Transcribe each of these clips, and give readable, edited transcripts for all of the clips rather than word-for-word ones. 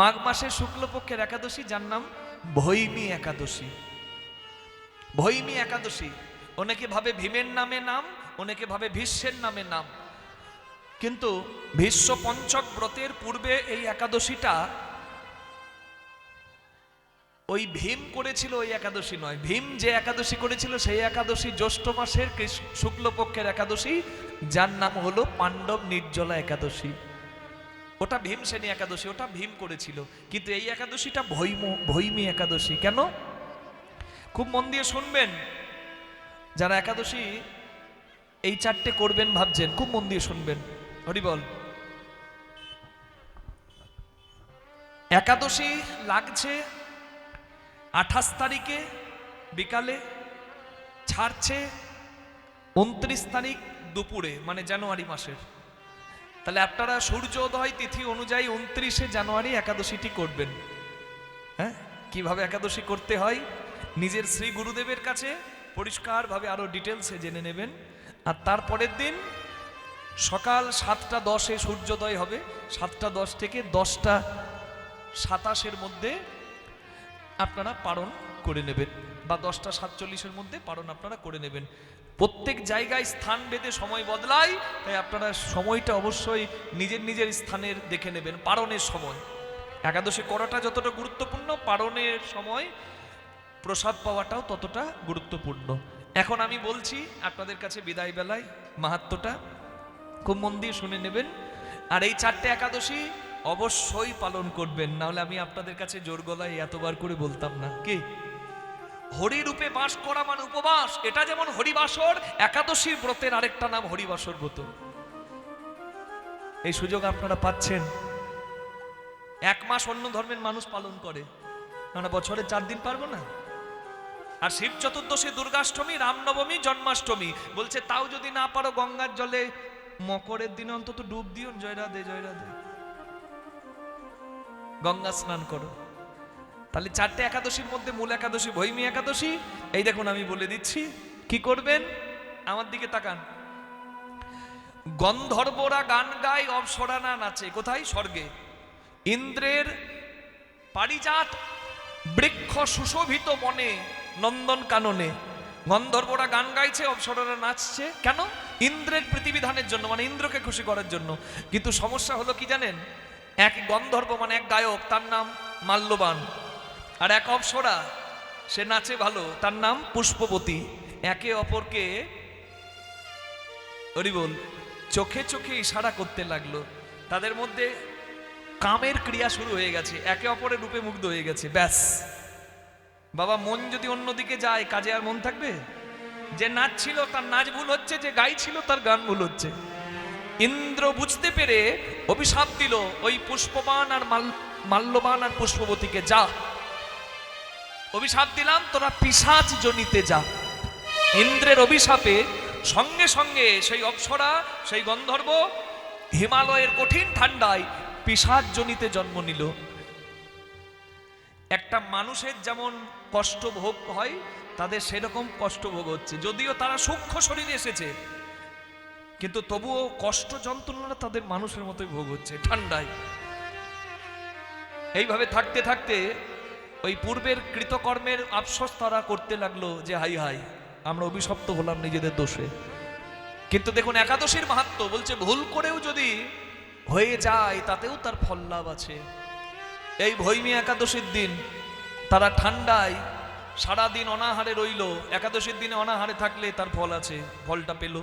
মাঘ মাসের শুক্লপক্ষের একাদশী, যার নাম ভৈমী একাদশী। ভৈমী একাদশী অনেকে ভাবে ভীমের নামে নাম, অনেকে ভাবে ভীষ্মের নামে নাম, কিন্তু ভীষ্ম পঞ্চক ব্রতের পূর্বে এই একাদশীটা ওই ভীম করেছিল, ওই একাদশী নয়। ভীম যে একাদশী করেছিল সেই একাদশী জ্যৈষ্ঠ মাসের শুক্লপক্ষের একাদশী, যার নাম হলো পাণ্ডব নির্জলা একাদশী। ওটা ভীমসেনী একাদশী, ওটা ভীম করেছিল। কিন্তু এই একাদশীটা ভৈমী একাদশী। কেন? খুব মন দিয়ে শুনবেন, যারা একাদশী এই চারটে করবেন ভাবছেন, খুব মন দিয়ে শুনবেন। হরি বল। একাদশী লাগছে 28 তারিখে বিকালে, ছাড়ছে 29 তারিখ দুপুরে, মানে জানুয়ারি মাসের। তাহলে আপনারা সূর্যোদয় তিথি অনুযায়ী 29শে জানুয়ারি একাদশীটি করবেন। হ্যাঁ, কিভাবে একাদশী করতে হয় নিজের শ্রী গুরুদেবের কাছে পরিষ্কারভাবে আরো ডিটেলসে জেনে নেবেন। আর তারপরের দিন সকাল 7:10 সূর্যোদয় হবে। 7:10 থেকে 10:27 মধ্যে আপনারা পারণ করে নেবেন, বা 10:47 মধ্যে পারণ আপনারা করে নেবেন। প্রত্যেক জায়গায় স্থান ভেদে সময় বদলায়, তাই আপনারা সময়টা অবশ্যই নিজের নিজের স্থানের দেখে নেবেন। পারণের সময় একাদশী করাটা যতটা গুরুত্বপূর্ণ, পারণের সময় প্রসাদ পাওয়াটাও ততটা গুরুত্বপূর্ণ। এখন আমি বলছি আপনাদের কাছে বিদায় বেলায় মাহাত্ম্যটা খুব মন দিয়ে শুনে নেবেন। আর এই চারটে একাদশী অবশ্যই পালন করবেন, নাহলে আমি আপনাদের কাছে জোর গলায় এতবার করে বলতাম না। কি হরি রূপে বাস করা মানে উপবাস। এটা যেমন হরিবাসর, একাদশী ব্রতের আরেকটা নাম হরিবাসর ব্রত। এই সুযোগ আপনারা পাচ্ছেন। 1 মাস অন্য ধর্মের মানুষ পালন করে, মানে বছরে 4 দিন পারবো না। আর শিব চতুর্দশী, দুর্গাষ্টমী, রামনবমী, জন্মাষ্টমী বলছে, তাও যদি না পারো গঙ্গার জলে মকরের দিনে অন্তত ডুব দিও, জয় রাধে জয় রাধে, গঙ্গা স্নান করো। তাহলে 4টে একাদশীর মধ্যে মূল একাদশী ভৈমী একাদশী। এই দেখুন আমি বলে দিচ্ছি কি করবেন, আমার দিকে তাকান। গন্ধর্বরা গান গায়, অপ্সরারা নাচে। কোথায়? স্বর্গে। ইন্দ্রের পারিজাত বৃক্ষ সুশোভিত বনে, নন্দন কাননে গন্ধর্বরা গান গাইছে, অপ্সরারা নাচছে। কেন? ইন্দ্রের প্রীতিবিধানের জন্য, মানে ইন্দ্রকে খুশি করার জন্য। কিন্তু সমস্যা হলো কি জানেন, এক গন্ধর্ব মানে এক গায়ক, তার নাম মাল্যবান, আর এক অপ্সরা সে নাচে ভালো, তার নাম পুষ্পবতী। একে অপরকে হরিবল চোখে চোখে ইশারা করতে লাগলো। তাদের মধ্যে কামের ক্রিয়া শুরু হয়ে গেছে, একে অপরের রূপে মুগ্ধ হয়ে গেছে। ব্যাস বাবা, মন যদি অন্যদিকে যায় কাজে আর মন থাকবে? যে নাচছিল তার নাচ ভুল হচ্ছে, যে গাইছিল তার গান ভুল হচ্ছে। ইন্দ্র বুঝতে পেরে অভিশাপ দিল ওই পুষ্পবান আর মাল্যবান আর পুষ্পবতীকে, যা অভিশাপ দিলাম, তোরা পিশাচ জনিতে যা। ইন্দ্রের অভিশাপে সঙ্গে সঙ্গে সেই অপ্সরা, সেই গন্ধর্ব হিমালয়ের কঠিন ঠান্ডায় পিশাচ জনিতে জন্ম নিল। একটা মানুষের যেমন কষ্ট ভোগ হয়, তাদের সেরকম কষ্ট ভোগ হচ্ছে। যদিও তারা সূক্ষ্ম শরীরে এসেছে, কিন্তু তবুও কষ্ট যন্ত্রণা তাদের মানুষের মতোই ভোগ হচ্ছে ঠান্ডায়। এইভাবে থাকতে থাকতে ওই পূর্বের কৃতকর্মের আফসোস তারা করতে লাগলো, যে হাই হাই আমরা অভিশপ্ত হলাম নিজেদের দোষে। কিন্তু দেখুন একাদশীর মাহাত্ম্য বলছে, ভুল করেও যদি হয়ে যায় তাতেও তার ফল লাভ আছে। এই ভৈমী একাদশীর দিন তারা ঠান্ডায় সারাদিন অনাহারে রইল। একাদশীর দিনে অনাহারে থাকলে তার ফল আছে, ফলটা পেল।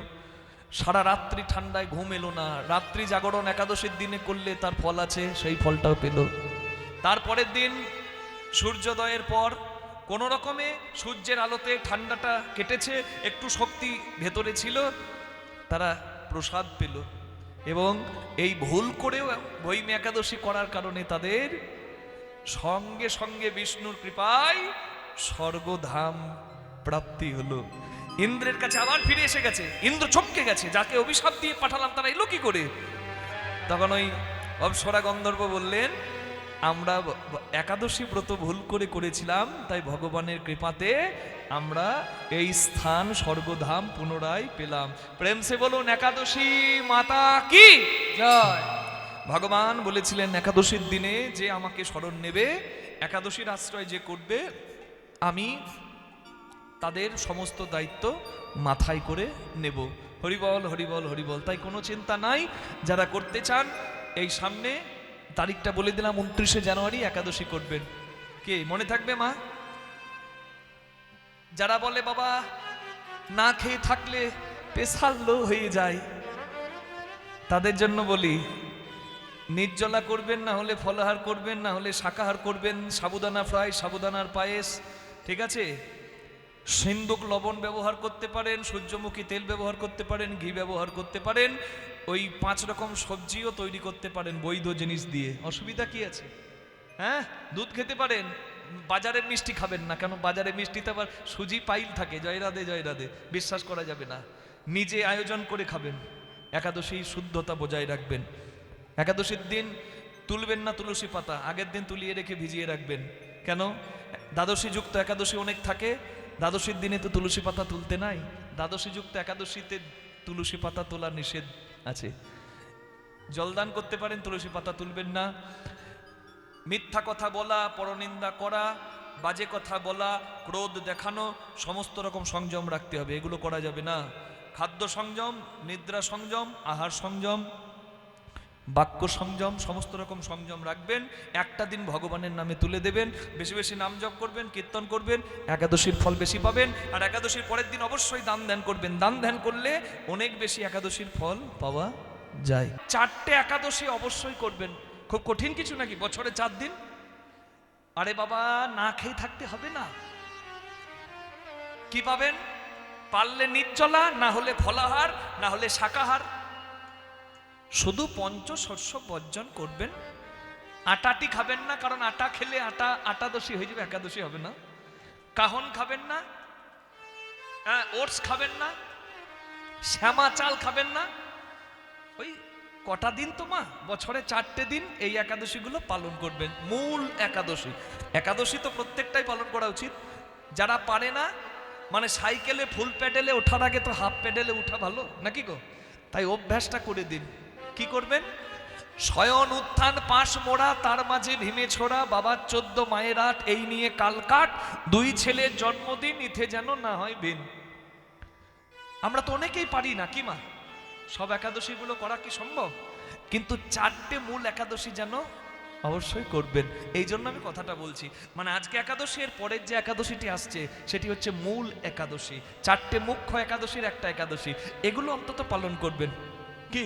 সারা রাত্রি ঠান্ডায় ঘুম এলো না, রাত্রি জাগরণ একাদশীর দিনে করলে তার ফল আছে, সেই ফলটাও পেল। তারপরের দিন সূর্যোদয়ের পর কোনো রকমে সূর্যের আলোতে ঠান্ডাটা কেটেছে, একটু শক্তি ভেতরে ছিল, তারা প্রসাদ পেল। এবং এই ভুল করেও ভৈমী একাদশী করার কারণে তাদের সঙ্গে সঙ্গে বিষ্ণুর কৃপায় স্বর্গধাম প্রাপ্তি হলো। ইন্দ্রের কাছে আবার ফিরে এসে গেছে। ইন্দ্র চমকে গেছে, যাকে অভিশাপ দিয়ে পাঠালাম তারা এলো কি করে? তখন ওই অপ্সরা গন্ধর্ব বললেন, আমরা একাদশী ব্রত ভুল করে করেছিলাম, তাই ভগবানের কৃপাতে আমরা এই স্থান স্বর্গধাম পুনরায় পেলাম। প্রেম সে বলুন একাদশী মাতা কি জয়। ভগবান বলেছিলেন একাদশীর দিনে যে আমাকে স্মরণ নেবে, একাদশীর আশ্রয় যে করবে, আমি তাদের সমস্ত দায়িত্ব মাথায় করে নেব। হরিবল হরিবল হরিবল। তাই কোনো চিন্তা নাই, যারা করতে চান এই সামনে তারিখটা বলে দিলাম, 29শে জানুয়ারি একাদশী করবেন। কে মনে থাকবে মা? যারা বলে বাবা না খেয়ে থাকলে প্রেসার লো হয়ে যায়, তাদের জন্য বলি নির্জলা করবেন, না হলে ফলাহার করবেন, না হলে শাকাহার করবেন, সাবুদানা ফ্রাই, সাবুদানার পায়েস, ঠিক আছে? সিন্দুক লবণ ব্যবহার করতে পারেন, সূর্যমুখী তেল ব্যবহার করতে পারেন, ঘি ব্যবহার করতে পারেন, ওই 5 রকম সবজিও তৈরি করতে পারেন বৈধ জিনিস দিয়ে। অসুবিধা কি আছে? হ্যাঁ, দুধ খেতে পারেন, বাজারের মিষ্টি খাবেন না, কেন বাজারে মিষ্টিতে আবার সুজি পাইল থাকে। জয় রাধে জয় রাধে, বিশ্বাস করা যাবে না। নিজে আয়োজন করে খাবেন, একাদশী শুদ্ধতা বজায় রাখবেন। একাদশীর দিন তুলবেন না তুলসী পাতা, আগের দিন তুলিয়ে রেখে ভিজিয়ে রাখবেন। কেন? দ্বাদশী যুক্ত একাদশী অনেক থাকে, দ্বাদশীর দিনে তো তুলসী পাতা তুলতে নাই। দ্বাদশী যুক্ত একাদশীতে তুলসী পাতা তোলা নিষেধ আছে। জলদান করতে পারেন, তুলসী পাতা তুলবেন না। মিথ্যা কথা বলা, পরনিন্দা করা, বাজে কথা বলা, ক্রোধ দেখানো, সমস্ত রকম সংযম রাখতে হবে, এগুলো করা যাবে না। খাদ্য সংযম, নিদ্রা সংযম, আহার সংযম, বাক্য সংযম, সমস্ত রকম সংযম রাখবেন। একটা দিন ভগবানের নামে তুলে দেবেন, বেশি বেশি নাম জপ করবেন, কীর্তন করবেন, একাদশীর ফল বেশি পাবেন। আর একাদশীর পরের দিন অবশ্যই দান ধ্যান করবেন, দান ধ্যান করলে অনেক বেশি একাদশীর ফল পাওয়া যায়। 4টে একাদশী অবশ্যই করবেন, খুব কঠিন কিছু নাকি, বছরে 4 দিন। আরে বাবা না খেয়ে থাকতে হবে না, কি পাবেন? পারলে নির্জলা, না হলে ফলাহার, না হলে শাকাহার। শুধু পঞ্চশস্য বর্জন করবেন। আটাটি খাবেন না, কারণ আটা খেলে আটাদশী হয়ে যাবে, একাদশী হবে না। কাহন খাবেন না, ওটস খাবেন না, শ্যামা চাল খাবেন না। ওই কটা দিন তো মা, বছরে 4টে দিন এই একাদশীগুলো পালন করবেন। মূল একাদশী, একাদশী তো প্রত্যেকটাই পালন করা উচিত। যারা পারে না, মানে সাইকেলে ফুল প্যাডেলে ওঠার আগে তো হাফ প্যাডেলে ওঠা ভালো নাকি গো? তাই অভ্যাসটা করে দিন। কি করবেন? শয়ন উত্থান পাশ মোড়া, তার মাঝে ভীমে ছোড়া, বাবার 14 মায়ের 8, এই নিয়ে কাল কাট, 2 ছেলের জন্মদিন, ইথে যেন না হয় বিন। আমরা তো অনেকেই পারি না কি মা, সব একাদশীগুলো করা কি সম্ভব? কিন্তু 4টে মূল একাদশী যেন অবশ্যই করবেন। এই জন্য আমি কথাটা বলছি, মানে আজকে একাদশী, এর পরের যে একাদশীটি আসছে সেটি হচ্ছে মূল একাদশী। 4টে মুখ্য একাদশীর একটা একাদশী, এগুলো অন্তত পালন করবেন। কি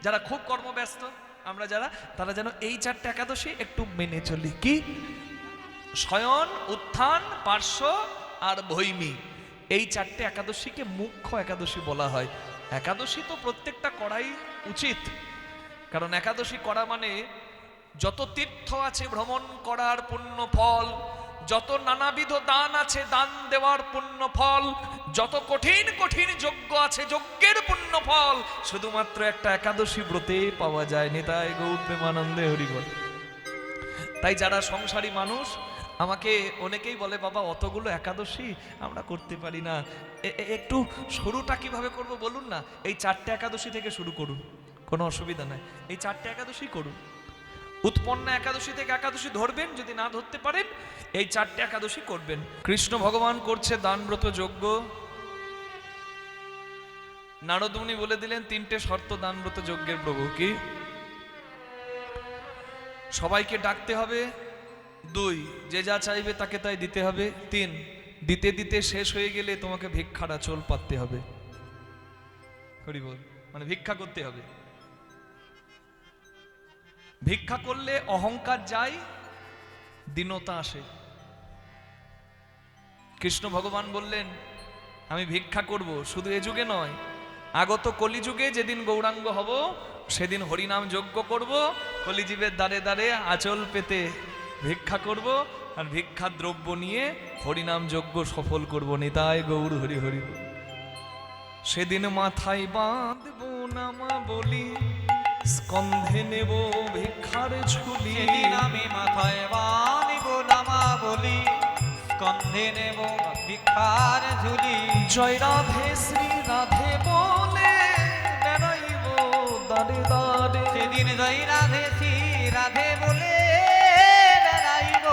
যারা খুব কর্মব্যস্ত আমরা যারা, তারা যেন এই 4টে একাদশী একটু মেনে চলি। কি? শয়ন, উত্থান, পার্শ্ব আর ভৈমী, এই 4টে একাদশীকে মুখ্য একাদশী বলা হয়। একাদশী তো প্রত্যেকটা করাই উচিত, কারণ একাদশী করা মানে যত তীর্থ আছে ভ্রমণ করার পুণ্য ফল, যত নানাবিধ দান আছে দান দেওয়ার পুণ্য ফল, যত কঠিন কঠিন যজ্ঞ আছে যজ্ঞের পুণ্য ফল, শুধুমাত্র একটা একাদশী ব্রতে পাওয়া যায়। নিতাই গৌর প্রেমানন্দে হরিবল। তাই যারা সংসারী মানুষ, আমাকে অনেকেই বলে বাবা অতগুলো একাদশী আমরা করতে পারি না, একটু শুরুটা কিভাবে করব বলুন না। এই 4টে একাদশী থেকে শুরু করুন, কোনো অসুবিধা নাই। এই 4টে একাদশী করুন। উৎপন্ন একাদশী থেকে একাদশী ধরবেন, যদি না ধরতে পারেন এই 4টে একাদশী করবেন। কৃষ্ণ ভগবান করছে দানব্রত যজ্ঞ। নারদ মুনি বলে দিলেন 3টে শর্ত দানব্রত যজ্ঞের। প্রভু কি? সবাইকে ডাকতে হবে, 2 যে যা চাইবে তাকে তাই দিতে হবে, 3 দিতে দিতে শেষ হয়ে গেলে তোমাকে ভিক্ষার আঁচল পাততে হবে। হরি বল, মানে ভিক্ষা করতে হবে। ভিক্ষা করলে অহংকার যায়, দীনতা আসে। কৃষ্ণ ভগবান বললেন আমি ভিক্ষা করব, শুধু এ যুগে নয়, আগত কলিযুগে যেদিন গৌরাঙ্গ হব সেদিন হরিনাম যজ্ঞ করব, কলিজীবের দ্বারে দ্বারে আঁচল পেতে ভিক্ষা করব, আর ভিক্ষা দ্রব্য নিয়ে হরিনাম যজ্ঞ সফল করব। নিতাই গৌর হরি হরি। সেদিন মাথায় বাঁধবো নামা বলি, স্কন্ধে নেব ভিক্ষার ঝুলি। সেদিন আমি মাথায় বাঁধবো নামা বলি, স্কন্ধে নেব ভিক্ষার ঝুলি। জয় রাধে শ্রী রাধে বলে বেড়াইব দাঁড়ে দাঁড়ে। সেদিন জয় রাধে শ্রী রাধে বলে বেড়াইব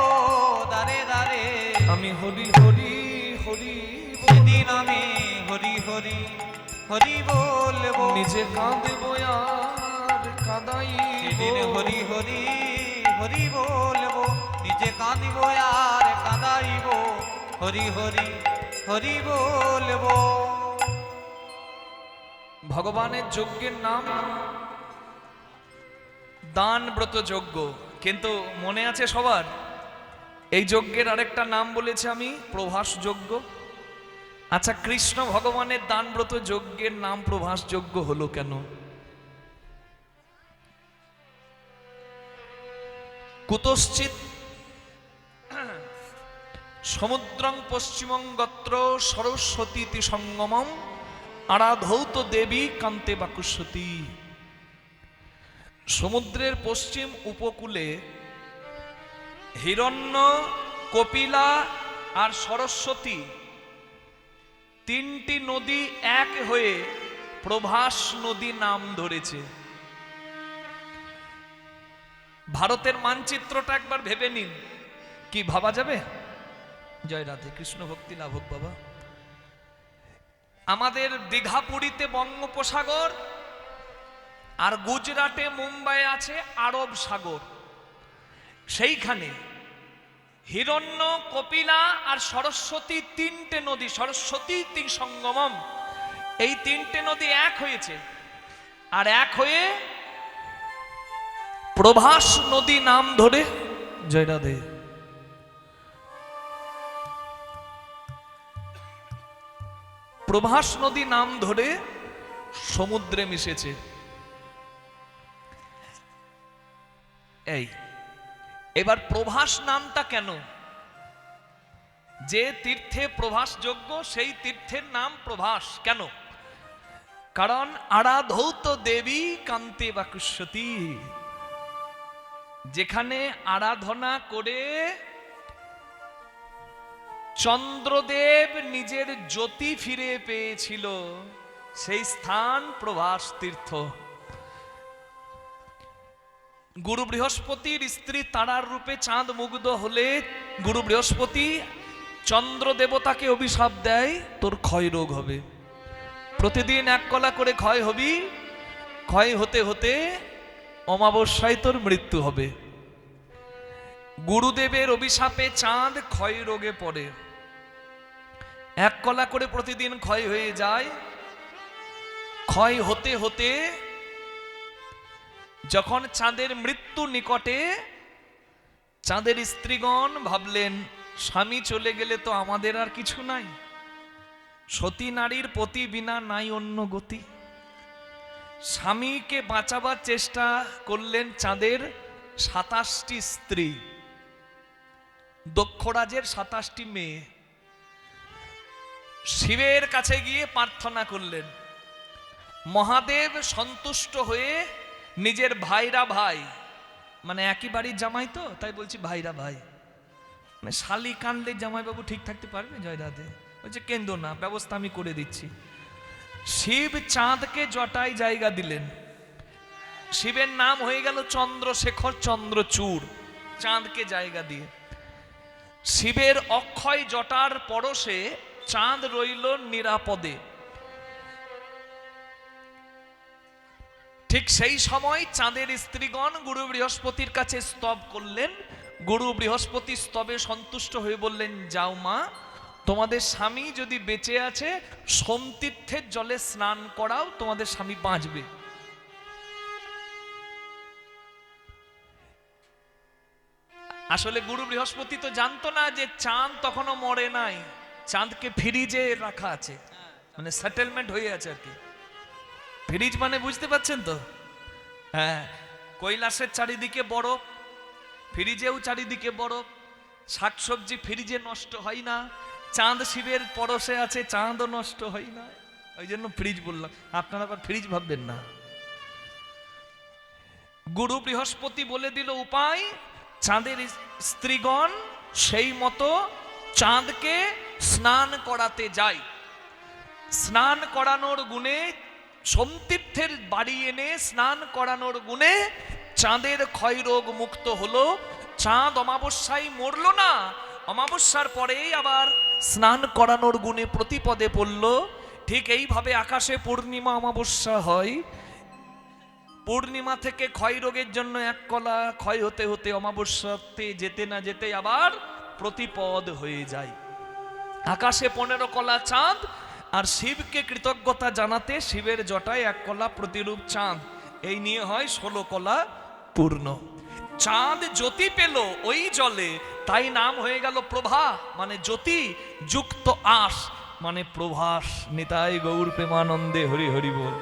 দারে দারে। আমি হরি হরি হরি সেদিন আমি হরি হরি হরি বলবো, নিজে কাঁদব আর কাঁদাই। সেদিন হরি হরি হরি বলবো, নিজে কাঁদিব আর কাঁদাইব, হরি হরি হরি বলবো। ভগবানের যজ্ঞের নাম দান ব্রত যজ্ঞ, কিন্তু মনে আছে সবার এই যজ্ঞের আরেকটা নাম বলেছে আমি, প্রভাস যজ্ঞ। আচ্ছা, কৃষ্ণ ভগবানের দান ব্রত যজ্ঞের নাম প্রভাস যজ্ঞ হলো কেন? কুতশ্চিৎ সমুদ্রং পশ্চিমং গত্র সরস্বতীতি সঙ্গমম আরাধৌত দেবী কান্তে বাকুস্বতী। সমুদ্রের পশ্চিম উপকূলে হিরণ্য, কপিলা আর সরস্বতী তিনটি নদী এক হয়ে প্রভাস নদী নাম ধরেছে। ভারতের মানচিত্রটা একবার ভেবে নিন, কি ভাবা যাবে? জয় রাধে, কৃষ্ণ ভক্তি লাভ হোক বাবা। আমাদের দীঘা পুরীতে বঙ্গোপসাগর, আর গুজরাটে মুম্বাই আছে আরব সাগর। সেইখানে হিরণ্য, কপিলা আর সরস্বতী তিনটে নদী, সরস্বতী তিন সঙ্গমম, এই তিনটে নদী এক হয়েছে, আর এক হয়ে প্রভাস নদী নাম ধরে। জয় রাধে। প্রভাস নদী নাম ধরে সমুদ্রে মিশেছে। এই এবার প্রভাস নামটা কেন? যে তীর্থে প্রভাস যজ্ঞ সেই তীর্থের নাম প্রভাস কেন? কারণ আরাধৌত দেবী কান্তে বাকুস্বতী, যেখানে আরাধনা করে চন্দ্রদেব নিজের জ্যোতি ফিরে পেয়েছিল, সেই স্থান প্রভাস তীর্থ। গুরু বৃহস্পতির স্ত্রী তারার রূপে চাঁদ মুগ্ধ হলে গুরু বৃহস্পতি চন্দ্র দেবতাকে অভিশাপ দেয়, তোর ক্ষয় রোগ হবে, প্রতিদিন এক কলা করে ক্ষয় হবি, ক্ষয় হতে হতে অমাবস্যায় তোর মৃত্যু হবে। গুরুদেবের অভিশাপে চাঁদ ক্ষয় রোগে পড়ে, এক কলা করে প্রতিদিন ক্ষয় হয়ে যায়। ক্ষয় হতে হতে যখন চাঁদের মৃত্যু নিকটে, চাঁদের স্ত্রীগণ ভাবলেন স্বামী চলে গেলে তো আমাদের আর কিছু নাই, সতী নারীর পতি বিনা নাই অন্য গতি। স্বামীকে বাঁচাবার চেষ্টা করলেন চাঁদের 27টি স্ত্রী, দক্ষরাজের 27টি মেয়ে। শিবের কাছে গিয়ে প্রার্থনা করলেন। মহাদেব সন্তুষ্ট হয়ে নিজের ভাইরা ভাই, মানে একই বাড়ির জামাই তো তাই বলছি ভাইরা ভাই, মানে শালি কানলে জামাইবাবু ঠিক থাকতে পারবে? জয় রাধে। বলছে কেন্দ্র না, ব্যবস্থা আমি করে দিচ্ছি। শিব চাঁদকে জটায় জায়গা দিলেন। শিবের নাম হয়ে গেল চন্দ্রশেখর চন্দ্রচূড়, চাঁদকে জায়গা দিয়ে। শিবের অক্ষয় জটার পরশে চাঁদ রইল নিরাপদে। ঠিক সেই সময় চাঁদের স্ত্রীগণ গুরু বৃহস্পতির কাছে স্তব করলেন। গুরু বৃহস্পতি স্তবে সন্তুষ্ট হয়ে বললেন, যাও মা, তোমাদের স্বামী যদি বেঁচে আছে সোমতীর্থের জলে স্নান করাও, তোমাদের স্বামী বাঁচবে। আসলে গুরু বৃহস্পতি তো জানতো না যে চাঁদ তখনো মরে নাই, চাঁদকে ফ্রিজে রাখা আছে, মানে সেটেলমেন্ট হয়ে আছে আর কি। ফ্রিজ মানে বুঝতে পারছেন তো? হ্যাঁ, কৈলাসের চারিদিকে বরফ, ফ্রিজেও চারিদিকে বরফ, শাকসবজি ফ্রিজে নষ্ট হয় না, চাঁদ শিবের পরশে আছে, চাঁদও নষ্ট হয় না, ওই জন্য ফ্রিজ বললাম, আপনারা আবার ফ্রিজ ভাববেন না। গুরু বৃহস্পতি বলে দিল উপায়, চাঁদের স্ত্রীগণ সেই মতো চাঁদকে স্নান করাতে যায়। স্নান করানোর গুণে, সোমতীর্থের বাড়ি এনে স্নান করানোর গুণে চাঁদের ক্ষয় রোগ মুক্ত হলো। চাঁদ অমাবস্যায় মরল না, অমাবস্যার পরেই আবার স্নান করানোর গুণে প্রতিপদে পড়ল। ঠিক এইভাবে আকাশে পূর্ণিমা অমাবস্যা হয়। পূর্ণিমা থেকে ক্ষয় রোগের জন্য এক কলা ক্ষয় হতে হতে অমাবস্যাতে যেতে না যেতে আবার প্রতিপদ হয়ে যায়। আকাশে 15 কলা চাঁদ, আর শিবকে কৃতজ্ঞতা জানাতে শিবের জটায় 1 কলা প্রতিরূপ চাঁদ, এই নিয়ে হয় 16 কলা পূর্ণ। চাঁদ জ্যোতি পেল ওই জলে, তাই নাম হয়ে গেল প্রভা, মানে জ্যোতি যুক্ত আস মানে প্রভাস। নিতাই গৌর প্রেমানন্দে হরি হরি বল।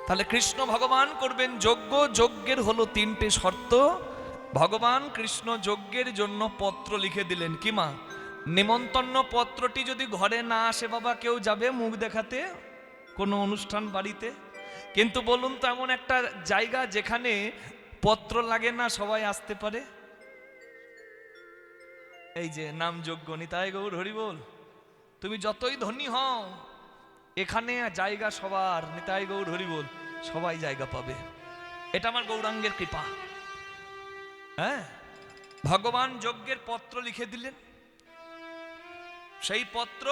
তাহলে কৃষ্ণ ভগবান করবেন যজ্ঞ, যজ্ঞের হলো 3টে শর্ত। ভগবান কৃষ্ণ যজ্ঞের জন্য পত্র লিখে দিলেন। কি মা? নিমন্ত্রণ পত্রটি যদি ঘরে না আসে বাবা, কেউ যাবে মুখ দেখাতে কোনো অনুষ্ঠান বাড়িতে? কিন্তু বলুন তো, এমন একটা জায়গা যেখানে পত্র লাগে না, সবাই আসতে পারে? এই যে নাম যজ্ঞ। নিতাই গৌর হরি বল। তুমি যতই ধনী হও, এখানে জায়গা সবার। নিতাই গৌর হরি বল। সবাই জায়গা পাবে, এটা আমার গৌরাঙ্গের কৃপা। হ্যাঁ, ভগবান যজ্ঞের পত্র লিখে দিলেন। সেই পত্র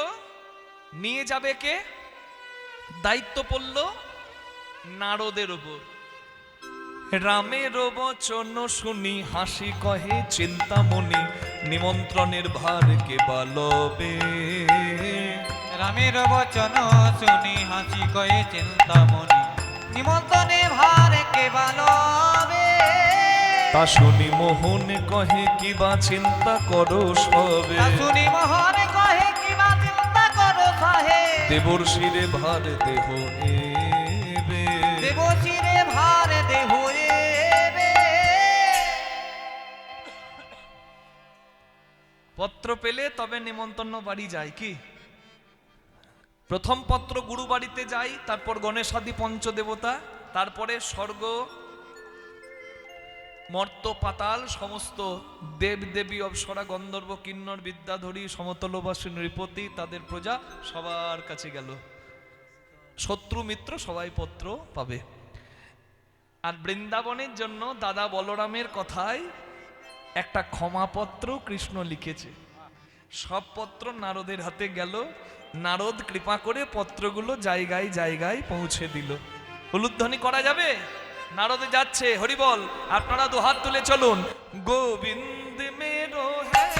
নিয়ে যাবে কে? দায়িত্ব পড়ল নারদের উপর। রামের বচন শুনি হাসি কহে চিন্তামণি, নিমন্ত্রণের ভার কে বালবে। রামের বচন শুনি হাসি কয়ে চিন্তামণি, নিমন্ত্রণে ভার কে বালবে। তা শুনি মোহন কহে কিবা চিন্তা করো সবে। তা শুনি মোহন কহে কিবা চিন্তা করো সহে। দেবর শিরে ভার দেহ এবে। দেব শিরে ভার দেহ এবে। পত্র পেলে তবে নিমন্ত্রণ বাড়ি যায়। কি? প্রথম পত্র গুরু বাড়িতে যাই, তারপর গণেশাদি পঞ্চদেবতা, তারপরে স্বর্গ মর্ত পাতাল সমস্ত দেব দেবী অপ্সরা গন্ধর্ব কিন্নর বিদ্যাধরী সমতলবাসী নৃপতি তাদের প্রজা সবার কাছে গেল। শত্রু মিত্র সবাই পত্র পাবে। আর বৃন্দাবনের জন্য দাদা বলরামের কথায় একটা ক্ষমাপত্র কৃষ্ণ লিখেছে। সব পত্র নারদের হাতে গেল। নারদ কৃপা করে পত্রগুলো জায়গায় জায়গায় পৌঁছে দিল। উলুধ্বনি করা যাবে? নারদে যাচ্ছে, হরি বল। আপনারা দুহাত তুলে চলুন। গোবিন্দ মেরো হ্যায়,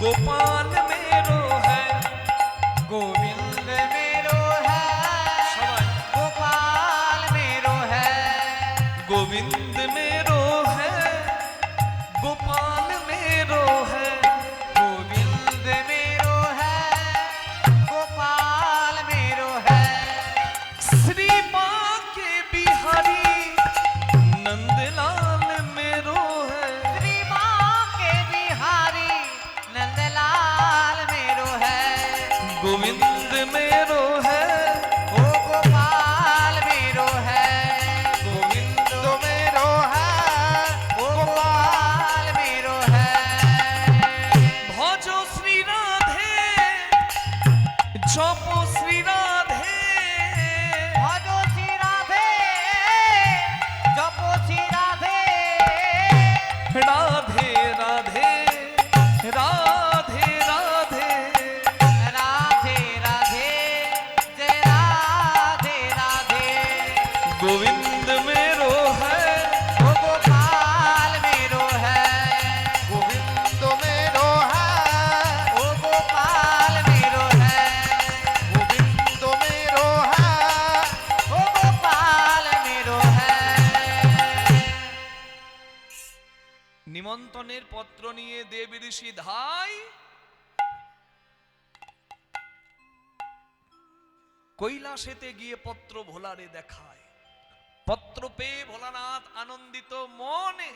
গোপাল মেরো হ্যায়, গোবিন্দ मेरो है, সবাই गोपाल मेरो है। গোবিন্দ মেরো হ্যায়, গোপাল মেরো হ্যায়। गोविंद मेरो है, गोपाल मेरो है। श्री माँ के बिहारी नंदलाल मेरो है। श्री माँ के बिहारी नंदलाल मेरो है। गोविंद मेरो है, ओ गोपाल मेरो है। गोविंद मेरो है, ओ गोपाल मेरो है। भजो श्री राधे, जपो श्री राधे। भजो श्री राधे, जपो श्री राधे। राधे राधे राधे राधे। राधे राधे जय राधे राधे। गोविंद मेरो है, ओ गोपाल मेरो है। गोविंद मेरो है, ओ गोपाल मेरो है। गोविंद मेरो है, ओ गोपाल मेरो है। নিমন্ত্রণের পত্র নিয়ে দেব ঋষি ধাই কৈলাসেতে গিয়ে পত্র ভোলারে দেখায়। পত্র পেয়ে ভোলানাথ আনন্দিত মনে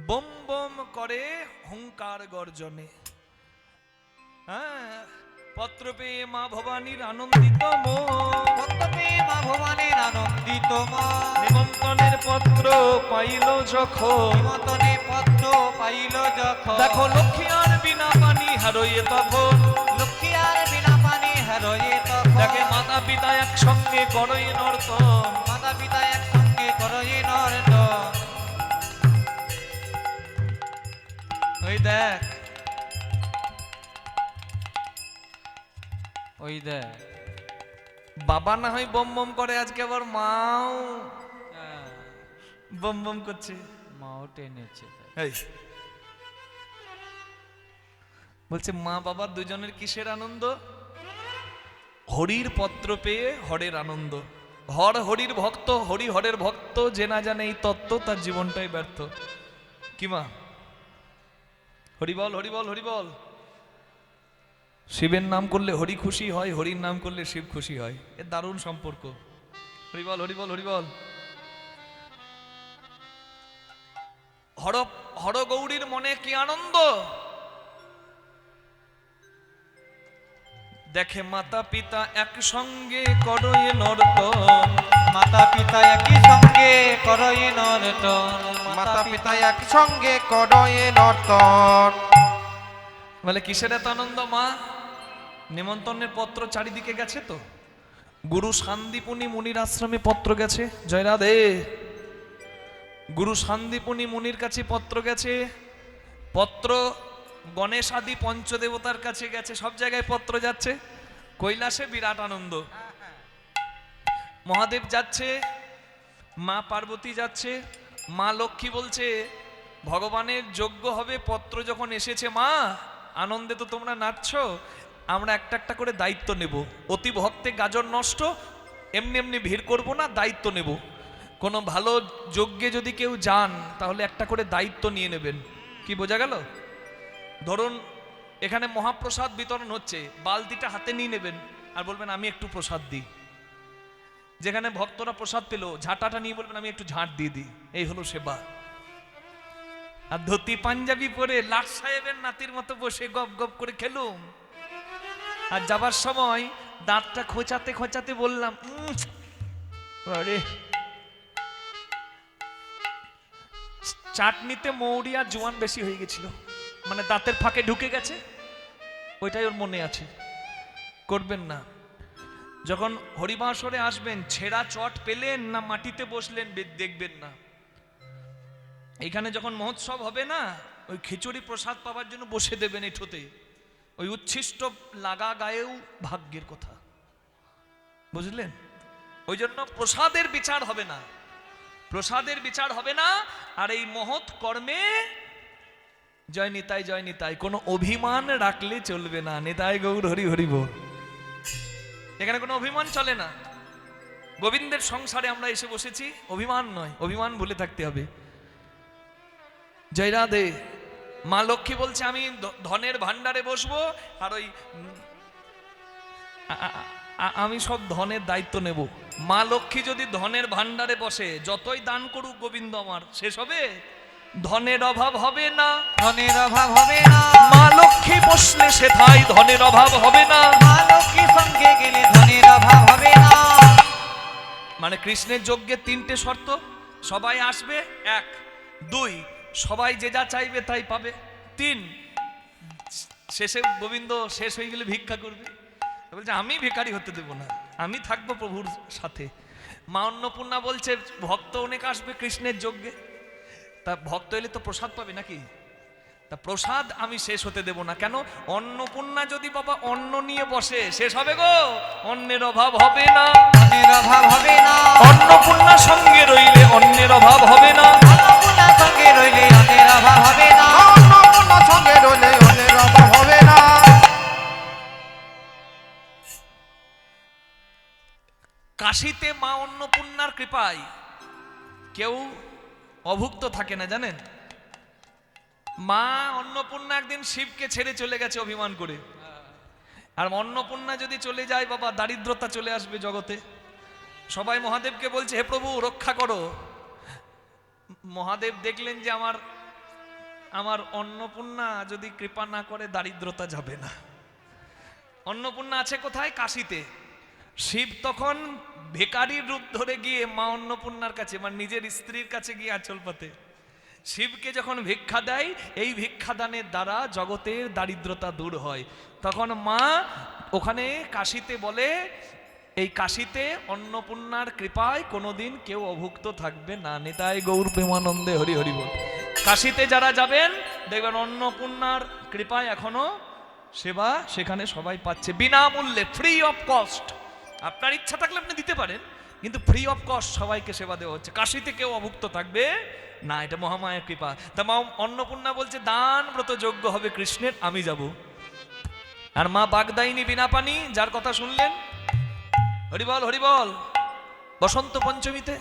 বম বম করে হুঙ্কার গর্জনে। হ্যাঁ, পত্র পেয়ে মা ভবানীর আনন্দিত মন। পত্রে মা ভবানীর আনন্দিত মন। নিমন্ত্রণের পত্র পাইল যখন, নিমন্ত্রণে পত্র পাইল যখন। দেখো লক্ষ্মী আর বিনা পানি হারয়ে তখন। লক্ষ্মী আর বিনা পানি হারয়ে তখন। দেখে মাতা পিতা একসঙ্গে করই নর্তন। মাতা পিতা এক ওই দেখ, ওই দেখ। বাবা না হয় বম বম করে, আজকে আবার মাও হ্যাঁ, বম বম করছে। মাও টেনেছে। এই বলছে মা বাবা দুজনের কিসের আনন্দ? হরির পত্র পেয়ে হরের আনন্দ। হর হরির ভক্ত, হরি হরের ভক্ত, যে না জানে এই তত্ত্ব তার জীবনটাই ব্যর্থ। কি মা? হরি বল, হরি বল, হরি বল। শিবের নাম করলে হরি খুশি হয়, হরির নাম করলে শিব খুশি হয়। এর দারুণ সম্পর্ক। হরি বল, হরি বল, হরি বল। হর গৌরীর মনে কি আনন্দ! দেখে মাতা পিতা একসঙ্গে করয়ে নর্তন। মাতা পিতা একই সঙ্গে করয়ে নর্তন। মাতা পিতা একসঙ্গে করয়ে নর্তন। বলে কিসের এত আনন্দ মা? নিমন্ত্রণের পত্র চারিদিকে গেছে তো। গুরু শান্তিপুনি মুনির আশ্রমে পত্র গেছে, জয় রাধে। গুরু শান্তিপুনি মুনির কাছে পত্র গেছে, পত্র গণেশ আদি পঞ্চদেবতার কাছে গেছে, সব জায়গায় পত্র যাচ্ছে। কৈলাসে বিরাট আনন্দ। মহাদেব যাচ্ছে, মা পার্বতী যাচ্ছে, মা লক্ষ্মী বলছে ভগবানের যজ্ঞ হবে, পত্র যখন এসেছে মা আনন্দে তো তোমরা নাচছো, আমরা একটা একটা করে দায়িত্ব নেব। অতি ভক্তে গাজন নষ্ট, এমনি এমনি ভিড় করব না, দায়িত্ব নেব। কোনো ভালো যজ্ঞে যদি কেউ যান তাহলে একটা করে দায়িত্ব নিয়ে নেবেন। কি বোঝা গেল? ধরুন এখানে মহাপ্রসাদ বিতরণ হচ্ছে, বালতিটা হাতে নিয়ে নেবেন আর বলবেন আমি একটু প্রসাদ দিই। যেখানে ভক্তরা প্রসাদ পেল, ঝাঁটাটা নিয়ে বলবেন আমি একটু ঝাঁট দিয়ে দিই। এই হলো সেবা। আর ধুতি পাঞ্জাবি পরে লাট সাহেবের নাতির মতো বসে গপ গপ করে খেলুম, আর যাবার সময় দাঁতটা খোঁচাতে খোঁচাতে বললাম আরে চাটনিতে মৌরি আর জোয়ান বেশি হয়ে গেছিল, মানে দাঁতের ফাঁকে ঢুকে গেছে, ওইটাই ওর মনে আছে। করবেন না। যখন হরিবাসরে আসবেন, ছেঁড়া চট পেলেন না মাটিতে বসলেন দেখবেন না। এইখানে যখন মহোৎসব হবে না, ওই খিচুড়ি প্রসাদ পাওয়ার জন্য বসে দেবেন এঠোতে। ওই উচ্ছিষ্ট লাগা গায়েও ভাগ্যের কথা, বুঝলেন? ওই জন্য প্রসাদের বিচার হবে না, প্রসাদের বিচার হবে না। আর এই মহৎ কর্মে জয় নিতাই, জয় নিতাই, কোনো অভিমান রাখলে চলবে না। নিতাই গৌর হরি হরি বল। এখানে কোনো অভিমান চলে না। গোবিন্দের সংসারে আমরা এসে বসেছি, অভিমান নয়, অভিমান ভুলে থাকতে হবে। জয় রাধে। মা লক্ষ্মী বলছে আমি ধনের ভান্ডারে বসবো, আর ওই আমি সব ধনের দায়িত্ব নেব। মা লক্ষ্মী যদি ধনের ভান্ডারে বসে, যতই দান করুক গোবিন্দ আমার, শেষ হবে? ধনের অভাব হবে না, ধনের অভাব হবে না। মা লক্ষ্মী বসলে সেথায় ধনের অভাব হবে না। মা লক্ষ্মীর সঙ্গে গেলে ধনের অভাব হবে না। মানে কৃষ্ণের যজ্ঞে তিনটে শর্ত, সবাই আসবে, 1, 2 সবাই যে যা চাইবে তাই পাবে, 3 শেষে গোবিন্দ শেষ হয়ে গেলে ভিক্ষা করবে। বলছে আমি ভিখারি হতে দেব না, আমি থাকবো প্রভুর সাথে। মা অন্নপূর্ণা বলছে ভক্ত অনেক আসবে কৃষ্ণের যজ্ঞে, তা ভক্ত এলে তো প্রসাদ পাবে নাকি? তা প্রসাদ আমি শেষ হতে দেব না। কেন? অন্নপূর্ণা যদি বাবা অন্ন নিয়ে বসে, শেষ হবে গো, অন্নের অভাব হবে না, ধনের অভাব হবে না। অন্নপূর্ণা সঙ্গে রইলে অন্নের অভাব হবে না, অন্নপূর্ণার সঙ্গে রইলে অন্নের অভাব হবে না। অন্নপূর্ণার সঙ্গে রইলে অন্যের অভাব হবে না। কাশীতে মা অন্নপূর্ণার কৃপায় কেউ অভুক্ত থাকে না, জানেন? মা অন্নপূর্ণা একদিন শিবকে ছেড়ে চলে গেছে অভিমান করে। আর অন্নপূর্ণা যদি চলে যায় বাবা, দারিদ্রতা চলে আসবে জগতে। সবাই মহাদেবকে বলছে হে প্রভু রক্ষা করো। মহাদেব দেখলেন যে আমার অন্নপূর্ণা যদি কৃপা না করে, দারিদ্রতা যাবে না। অন্নপূর্ণা আছে কোথায়? কাশীতে। শিব তখন ভিখারির রূপ ধরে গিয়ে মা অন্নপূর্ণার কাছে, মানে নিজের স্ত্রীর কাছে গিয়ে আঁচল পাতে। শিবকে যখন ভিক্ষা দেয়, এই ভিক্ষাদানের দ্বারা জগতের দারিদ্রতা দূর হয়। তখন মা ওখানে কাশীতে বলে, এই কাশীতে অন্নপূর্ণার কৃপায় কোনোদিন কেউ অভুক্ত থাকবে না। নিতাই গৌর প্রেমানন্দে হরি হরি বল। কাশীতে যারা যাবেন দেখবেন অন্নপূর্ণার কৃপায় এখনো সেবা সেখানে সবাই পাচ্ছে বিনামূল্যে, ফ্রি অফ কস্ট। আপনার ইচ্ছা থাকলে আপনি দিতে পারেন, কিন্তু ফ্রি অফ কস্ট সবাইকে সেবা দেওয়া হচ্ছে। কাশিতে কেউ অভুক্ত থাকবে না, এটা মহামায়ের কৃপা। তা মা অন্নপূর্ণা বলছে দান ব্রত যোগ্য হবে কৃষ্ণের, আমি যাব। আর মা বাগদায়িনী বিনা পানি, যার কথা শুনলেন, হরিবল হরিবল, বসন্ত পঞ্চমীতে,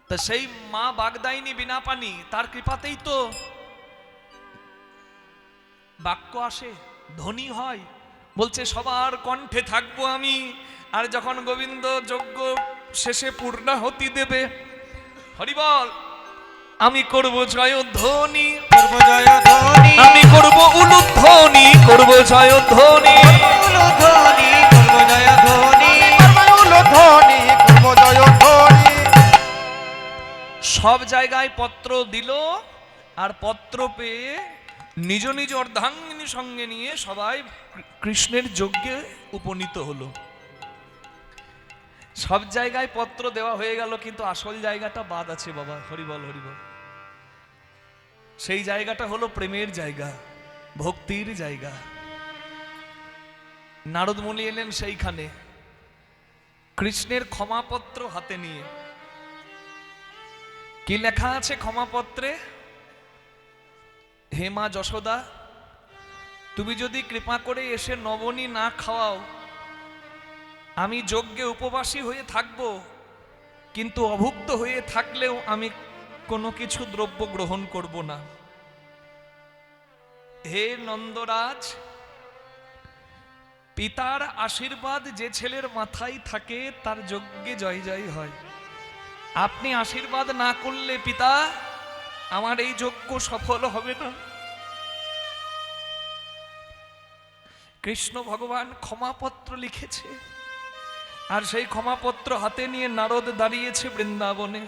তা সেই মা বাগদায়িনী বিনা পানি, তার কৃপাতেই তো বাক্য আসে, ধ্বনি হয়। বলছে সবার কণ্ঠে থাকবো আমি, আর যখন গোবিন্দ যজ্ঞ শেষে পূর্ণাহতি দেবে, হরিবল, আমি করব জয়ধ্বনি, করব জয়ধ্বনি, আমি করব উলুধ্বনি, করব জয়ধ্বনি, উলুধ্বনি, করব জয়ধ্বনি, ধ্বনি করব জয়ধ্বনি। সব জায়গায় পত্র দিল, আর পত্র পেয়ে নিজ নিজ অর্ধাঙ্গিনী সঙ্গে নিয়ে সবাই কৃষ্ণের যজ্ঞে উপনীত হলো। সব জায়গায় পত্র দেওয়া হয়ে গেল, কিন্তু আসল জায়গাটা বাদ আছে বাবা। হরিবল হরিবল। সেই জায়গাটা হলো প্রেমের জায়গা, ভক্তির জায়গা। নারদ মুনি এলেন সেইখানে কৃষ্ণের ক্ষমাপত্র হাতে নিয়ে। কি লেখা আছে ক্ষমাপত্রে? হে মা যশোদা, তুমি যদি কৃপা করে এসে নবনী না খাওয়াও, আমি যজ্ঞে উপবাসী হয়ে থাকব, কিন্তু অভুক্ত হয়ে থাকলেও আমি কোনো কিছু দ্রব্য গ্রহণ করব না। হে নন্দরাজ, পিতার আশীর্বাদ যে ছেলের মাথায় থাকে তার যজ্ঞে জয় জয় হয়। আপনি আশীর্বাদ না করলে পিতা, আমার এই যজ্ঞ সফল হবে না। কৃষ্ণ ভগবান ক্ষমাপত্র লিখেছে, আর সেই ক্ষমাপত্র হাতে নিয়ে নারদ দাঁড়িয়েছে বৃন্দাবনে।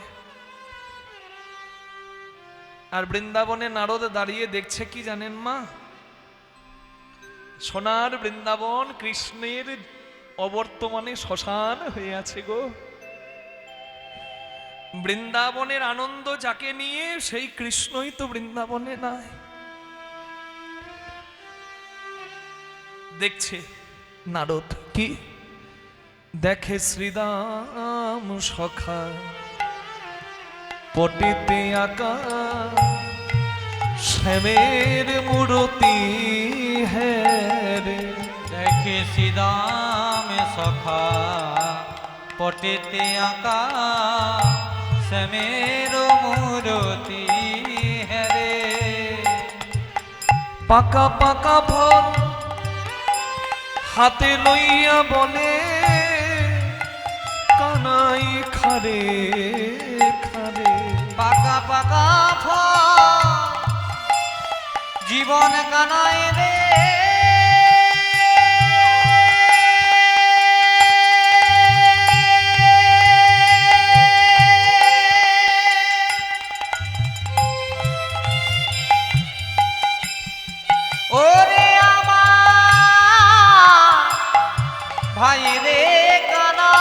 আর বৃন্দাবনে নারদ দাঁড়িয়ে দেখছে কি জানেন মা? সোনার বৃন্দাবন কৃষ্ণের অবর্তমানে শ্মশান হয়ে আছে গো। বৃন্দাবনের আনন্দ যাকে নিয়ে, সেই কৃষ্ণই তো বৃন্দাবনে নাই। দেখছে নারদ কি দেখে, শ্রীরাম সখা পটিতে আঁকা শ্যামের মূরতি হ্যারে। দেখে শ্রীরাম সখা পটেতে আঁকা শ্যামের মূরতি হ্যারে। পাকা পাকা ফল হাতে লইয়া বলে, কানাই খারে খারে। পাকা পাকা ফল জীবন কানায় রে। ওরে আমার ভাই রে কানা,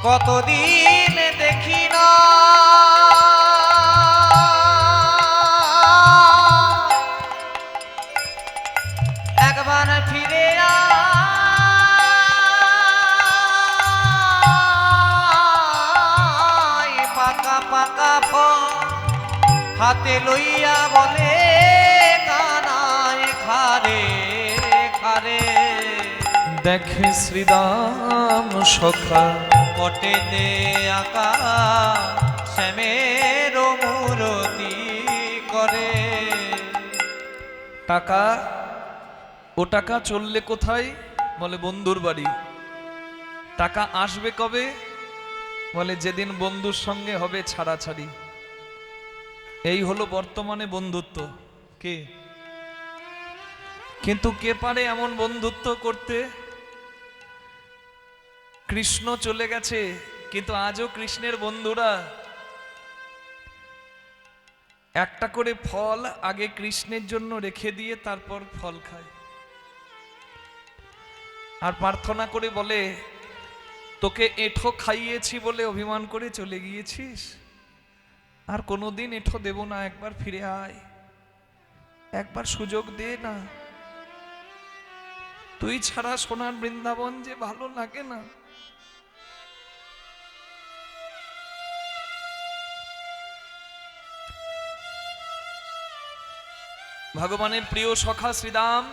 কতদিন দেখি না একবার ফিরে আয়। পাকা পাকা ফল হাতে লইয়া বলে, কানায় খারে খারে। দেখে শ্রীরাম সখা পটেতে আঁকা শ্যামের মূরতি করে। টাকা, ও টাকা চললে কোথায়? বলে বন্ধুর বাড়ি। টাকা আসবে কবে? বলে যেদিন বন্ধুর সঙ্গে হবে ছাড়াছাড়ি। এই হলো বর্তমানে বন্ধুত্ব। কে কিন্তু কে পারে এমন বন্ধুত্ব করতে? কৃষ্ণ চলে গেছে, কিন্তু আজও কৃষ্ণের বন্ধুরা একটা করে ফল আগে কৃষ্ণের জন্য রেখে দিয়ে তারপর ফল খায়। আর প্রার্থনা করে বলে, তোকে এঁঠো খাইয়েছি বলে অভিমান করে চলে গিয়েছিস, আর কোনোদিন এঁঠো দেব না, একবার ফিরে আয়, একবার সুযোগ দে না, তুই ছাড়া সোনার বৃন্দাবন যে ভালো লাগে না। ভগবানের প্রিয় সখা শ্রীরাম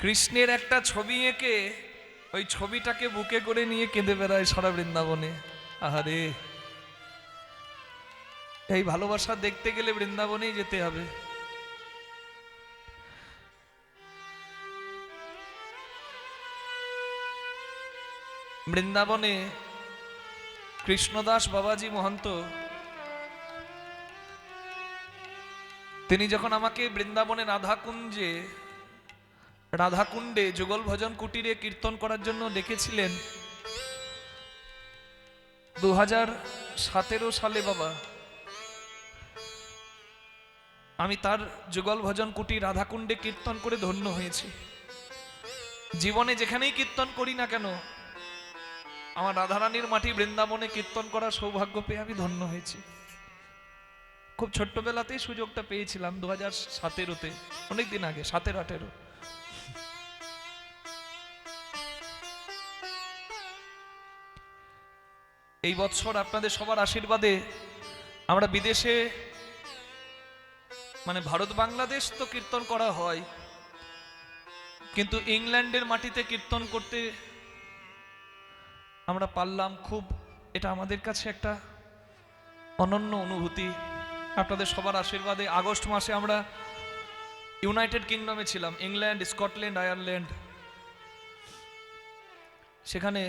কৃষ্ণের একটা ছবি এঁকে ওই ছবিটাকে বুকে করে নিয়ে কেঁদে বেড়ায় সারা বৃন্দাবনে। আহারে, এই ভালোবাসা দেখতে গেলে বৃন্দাবনেই যেতে হবে। বৃন্দাবনে কৃষ্ণদাস বাবাজি মহন্ত তিনি যখন আমাকে বৃন্দাবনে রাধাকুণ্ডে যুগল ভজন কুটিরে কীর্তন করার জন্য ডেকেছিলেন 2017 সালে, বাবা আমি তার যুগল ভজন কুটি রাধাকুণ্ডে কীর্তন করে ধন্য হয়েছি। জীবনে যেখানেই কীর্তন করি না কেন, আমার রাধারানীর মাটি বৃন্দাবনে কীর্তন করার সৌভাগ্য পেয়ে আমি ধন্য হয়েছি। খুব ছোট্টবেলাতেই সুযোগটা পেয়েছিলাম 2017-তে, অনেকদিন আগে, 17-18। এই বছর আপনাদের সবার আশীর্বাদে আমরা বিদেশে, মানে ভারত বাংলাদেশ তো কীর্তন করা হয়, কিন্তু ইংল্যান্ডের মাটিতে কীর্তন করতে আমরা পারলাম। খুব, এটা আমাদের কাছে একটা অনন্য অনুভূতি। আপনাদের সবার আশীর্বাদে আগস্ট মাসে আমরা ইউনাইটেড কিংডমে ছিলাম, ইংল্যান্ড, স্কটল্যান্ড, আয়ারল্যান্ড। সেখানে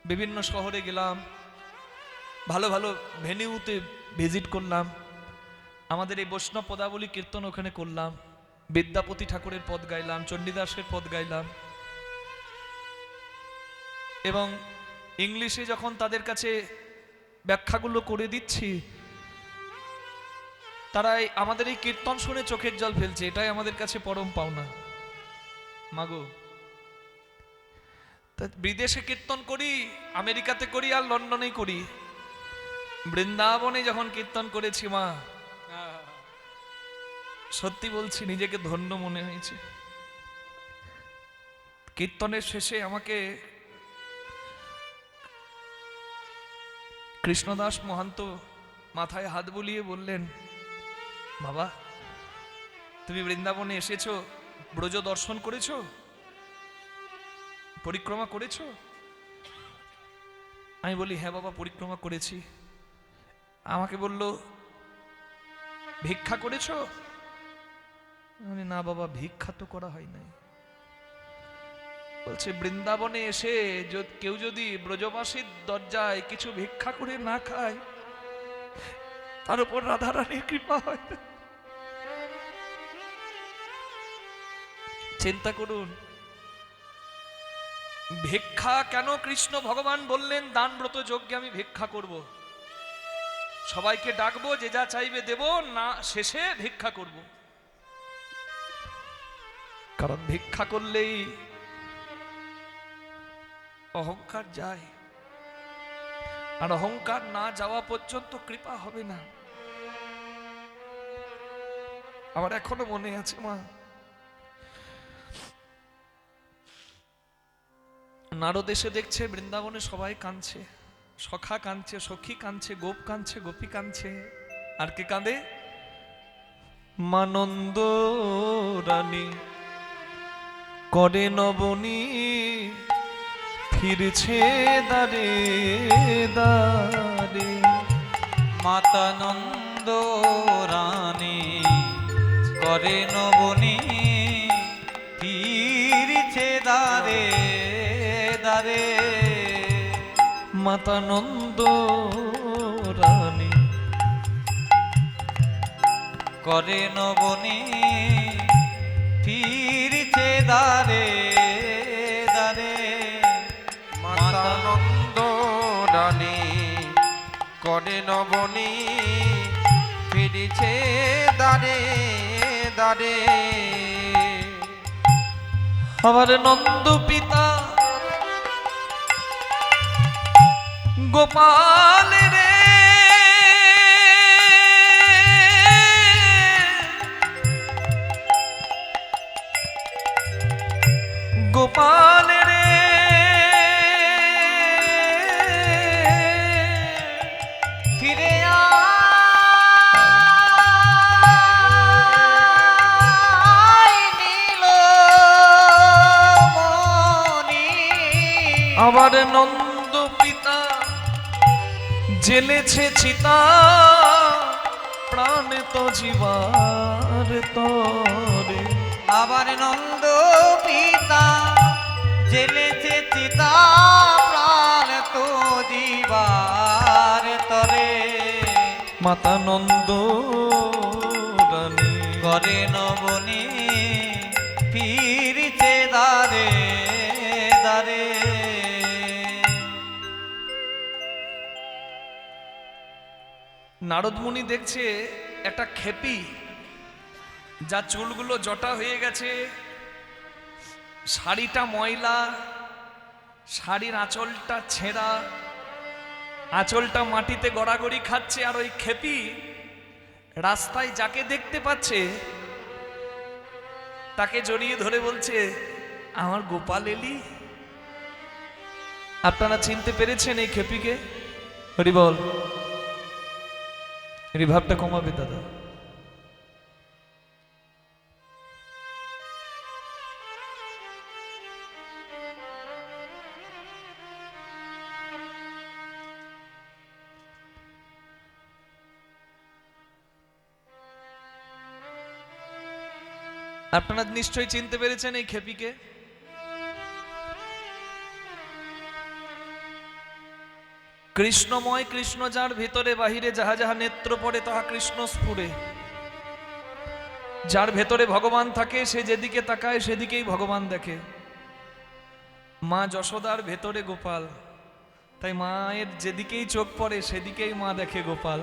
বিভিন্ন শহরে গেলাম, ভালো ভালো ভেনিউতে ভিজিট করলাম, আমাদের এই বৈষ্ণব পদাবলী কীর্তন ওখানে করলাম, বিদ্যাপতি ঠাকুরের পদ গাইলাম, চণ্ডীদাসের পদ গাইলাম। এবং ইংলিশে যখন তাদের কাছে ব্যাখ্যাগুলো করে দিচ্ছি, তারা আমাদের এই কীর্তন শুনে চোখের জল ফেলছে। এটাই আমাদের কাছে পরম পাওনা। মাগো, বিদেশে কীর্তন করি, আমেরিকাতে করি আর লন্ডনেই করি, বৃন্দাবনে যখন কীর্তন করেছি মা, সত্যি বলছি নিজেকে ধন্য মনে হয়েছে। কীর্তনের শেষে আমাকে কৃষ্ণদাস মহান্ত মাথায় হাত বুলিয়ে বললেন, বাবা তুমি বৃন্দাবনে এসেছো, ব্রজ দর্শন করেছো, পরিক্রমা করেছো? আমি বলি, হ্যাঁ বাবা পরিক্রমা করেছি। আমাকে বলল, ভিক্ষা করেছো? আমি না বাবা, ভিক্ষা তো করা হয় নাই। বলছে, বৃন্দাবনে এসে কেউ যদি ব্রজবাসীর দরজায় কিছু ভিক্ষা করে না খায়, তার উপর রাধারানীর কৃপা হয় না। চিন্তা করুন, ভিক্ষা কেন কৃষ্ণ ভগবান বললেন দান ব্রত যজ্ঞে আমি ভিক্ষা করব, সবাইকে ডাকবো, যে যা চাইবে দেব না, শেষে ভিক্ষা করব। কারণ ভিক্ষা করলেই অহংকার যায়, আর অহংকার না যাওয়া পর্যন্ত কৃপা হবে না। আমার এখনো মনে আছে মা, নারদ এসে দেখছে বৃন্দাবনে সবাই কাঁদছে, সখা কাঁদছে, সখী কাঁদছে, গোপ কাঁদছে, গোপী কাঁদছে, আর কে কাঁদে? মানন্দ রানী করে নবনী ফিরছে দারে দারে। মাতা নন্দ রানী করে নবনী ফিরছে দারে দারে। মাতা নন্দ রানী করে নবনী ফিরছে দারে দারে। মাতা নন্দ রানী করে নবনী ফিরেছে দারে দারে। আবার নন্দ পিতা গোপাল রে গোপাল রে ফিরে আবার নন্দ পিতা জেলেছে চিতা প্রাণ তো জীবার তরে আবার নন্দ পিতা জেলেছে চিতা প্রাণ তো জীবার তরে মাতা নন্দ রানী করে নবনী ফিরিছে দারে দারে। নারদ মুনি দেখছে একটা খেপি যা চুলগুলো জটা হয়ে গেছে, শাড়িটা ময়লা, শাড়ির আঁচলটা ছেঁড়া, আঁচলটা মাটিতে গড়াগড়ি খাচ্ছে, আর ওই খেপি রাস্তায় যাকে দেখতে পাচ্ছে তাকে জড়িয়ে ধরে বলছে, আমার গোপাল এলি। আপনারা চিনতে পেরেছেন এই খেপিকে? হরি বল। রিভাবটা কমাবে দাদা। আপনারা নিশ্চয়ই চিনতে পেরেছেন এই খেপিকে। কৃষ্ণময়, কৃষ্ণ যার ভিতরে বাহিরে যাহা যাহা নেত্র পড়ে তাহা কৃষ্ণ স্ফুরে। যার ভেতরে ভগবান থাকে সে যেদিকে তাকায় সেদিকেই ভগবান দেখে। মা যশোদার ভেতরে গোপাল, তাই মায়ের যেদিকেই চোখ পড়ে সেদিকেই মা দেখে গোপাল।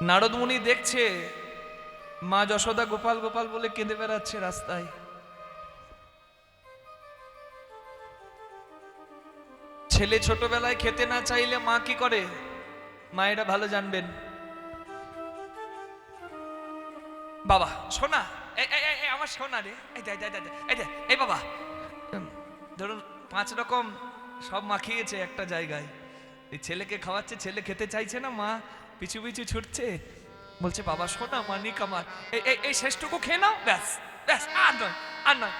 নারদ মুনি দেখছে মা যশোদা গোপাল গোপাল বলে কেঁদে বেড়াচ্ছে রাস্তায়। ছেলে ছোটবেলায় খেতে না চাইলে মা কি করে? মায়েরা ভালো জানবেন। বাবা সোনা, আমার সোনা রে, এই বাবা, ধরুন 5 রকম সব মাখিয়েছে একটা জায়গায়, এই ছেলেকে খাওয়াচ্ছে, ছেলে খেতে চাইছে না, মা পিছু পিছু ছুটছে, বলছে বাবা সোনা মানিক আমার, এই শেষটুকু খেয়ে নাও, ব্যাস ব্যাস, আর নয় আর নয়।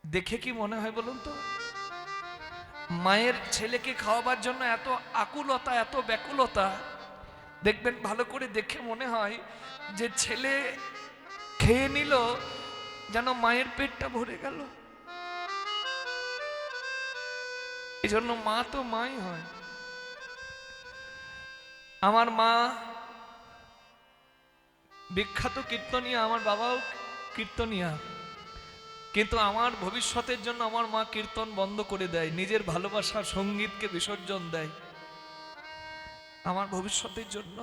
দেখে কি মনে হয় বলুন তো? মায়ের ছেলেকে খাওয়াবার জন্য এত আকুলতা, এত ব্যাকুলতা, দেখবেন ভালো করে দেখে মনে হয় যে ছেলে খেয়ে নিল যেন মায়ের পেটটা ভরে গেল। এই জন্য মা তো মাই হয়। আমার মা বিখ্যাত কীর্তনিয়া, আমার বাবাও কীর্তনিয়া, কিন্তু আমার ভবিষ্যতের জন্য আমার মা কীর্তন বন্ধ করে দেয়, নিজের ভালোবাসার সঙ্গীতকে বিসর্জন দেয় আমার ভবিষ্যতের জন্য।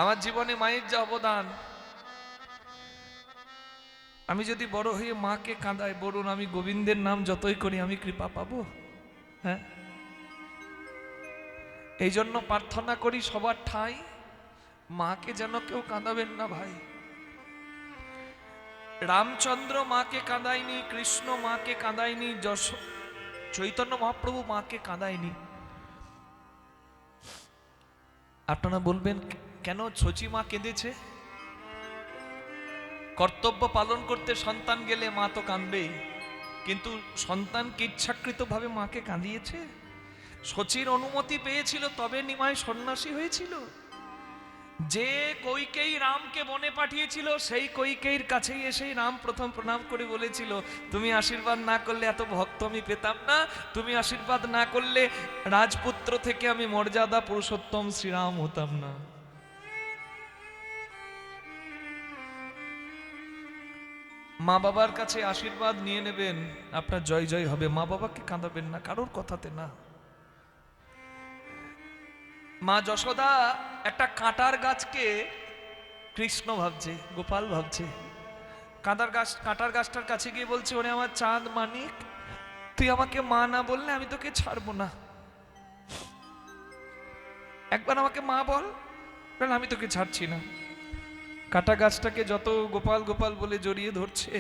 আমার জীবনে মায়ের যে অবদান, আমি যদি বড় হয়ে মাকে কাঁদাই, বলুন আমি গোবিন্দের নাম যতই করি আমি কৃপা পাবো? হ্যাঁ, এই জন্য প্রার্থনা করি সবার ঠাঁই, মাকে যেন কেউ কাঁদাবেন না ভাই। রামচন্দ্র মাকে কাঁদায়নি, কৃষ্ণ মাকে কাঁদায়নি, চৈতন্য মহাপ্রভু মাকে কাঁদায়নি। আপনারা বলবেন কেন ছচি মা কেঁদেছে? কর্তব্য পালন করতে সন্তান গেলে মা তো কাঁদবেই, কিন্তু সন্তানকে ইচ্ছাকৃতভাবে মাকে কাঁদিয়েছে? শচীর অনুমতি পেয়েছিল তবে নিমাই সন্ন্যাসী হয়েছিল। যে কইকেয়ী রামকে বনে পাঠিয়েছিল সেই কইকেয়ীর কাছেই এসেই রাম প্রথম প্রণাম করে বলেছিল, তুমি আশীর্বাদ না করলে এত ভক্ত আমি পেতাম না, তুমি আশীর্বাদ না করলে রাজপুত্র থেকে আমি মর্যাদা পুরুষোত্তম শ্রীরাম হতাম না। মা বাবার কাছে আশীর্বাদ নিয়ে নেবেন, আপনার জয় জয় হবে। মা বাবাকে কাঁদাবেন না, কারোর কথাতে না। মা যশোদা একটা কাঁটার গাছকে কৃষ্ণ ভাবছে, গোপাল ভাবছে। কাঁটার গাছটার কাছে গিয়ে বলছে, ওরে আমার চাঁদ মানিক, তুই আমাকে মা না বললে আমি তোকে ছাড়বো না। একবার আমাকে মা বল, বল আমি তোকে ছাড়ছি না। কাঁটা গাছটাকে যত গোপাল গোপাল বলে জড়িয়ে ধরছে,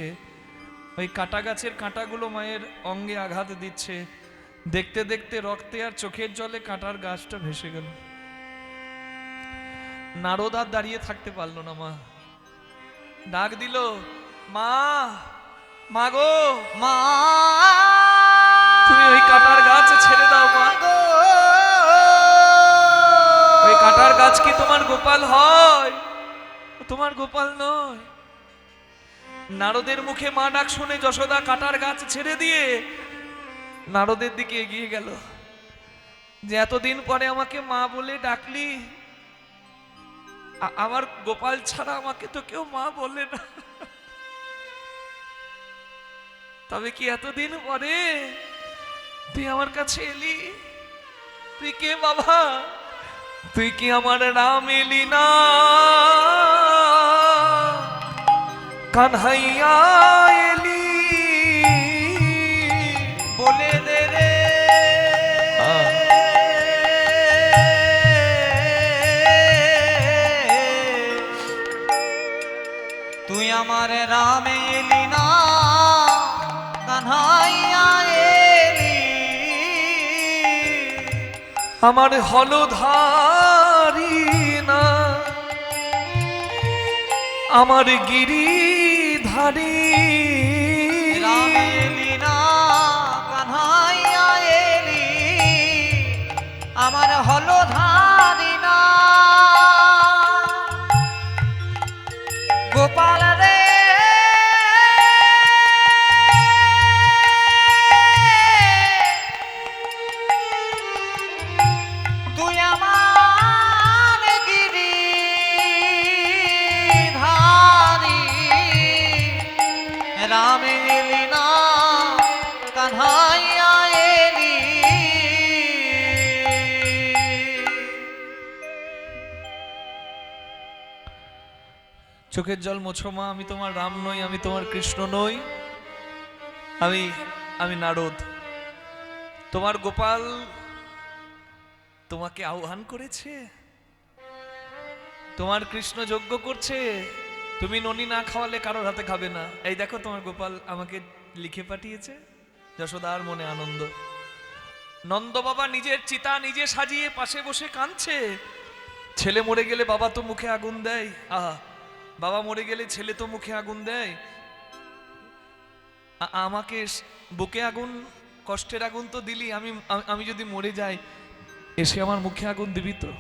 ওই কাঁটা গাছের কাঁটাগুলো মায়ের অঙ্গে আঘাত দিচ্ছে। দেখতে দেখতে রক্তে আর চোখের জলে কাঁটার গাছটা ভেসে গেল। নারদ আর দাঁড়িয়ে থাকতে পারলো না, মা ডাক দিল, মা, মা গো, মা তুমি ওই কাঁটার গাছ ছেড়ে দাও মা। ওই কাঁটার গাছ কি তোমার গোপাল হয়? তোমার গোপাল নয়। নারদের মুখে মা ডাক শুনে যশোদা কাঁটার গাছ ছেড়ে দিয়ে নারদের দিকে এগিয়ে গেল, যে এতদিন পরে আমাকে মা বলে ডাকলি, আমার গোপাল ছাড়া আমাকে তো কেউ মা বলে না, তবে কি এতদিন পরে তুই আমার কাছে এলি? তুই কে বাবা? তুই কি আমার রাম এলি না? কানহাইয়া এলি? বলে দে রে তুই আমার রামে এলি না, কানহাইয়া এলি? আমার হলধারি না, আমার গিরিধারী। রামে এলি না, কানহাইয়া এলি, আমার হলধারি না। গোপাল রে তুই আমার গিরিধারী, রামে এলি না, কানহাইয়া এলি। চোখের জল মোছো মা, আমি তোমার রাম নই, আমি তোমার কৃষ্ণ নই, আমি নারদ। তোমার গোপাল তোমাকে আহ্বান করেছে, তোমার কৃষ্ণ যজ্ঞ করছে, তুমি ননি না খাওয়ালে কারোর হাতে খাবে না। এই দেখো তোমার গোপাল আমাকে লিখে পাঠিয়েছে। যশোদার মনে আনন্দ। নন্দ বাবা নিজের চিতা নিজে সাজিয়ে পাশে বসে কাঁদছে। ছেলে মরে গেলে বাবা তো মুখে আগুন দেয়, আহা, বাবা মরে গেলে ছেলে তো মুখে আগুন দেয়, আমাকে বুকে আগুন, কষ্টের আগুন তো দিলি, আমি যদি মরে যাই এসে আমার মুখে আগুন দিবি তো?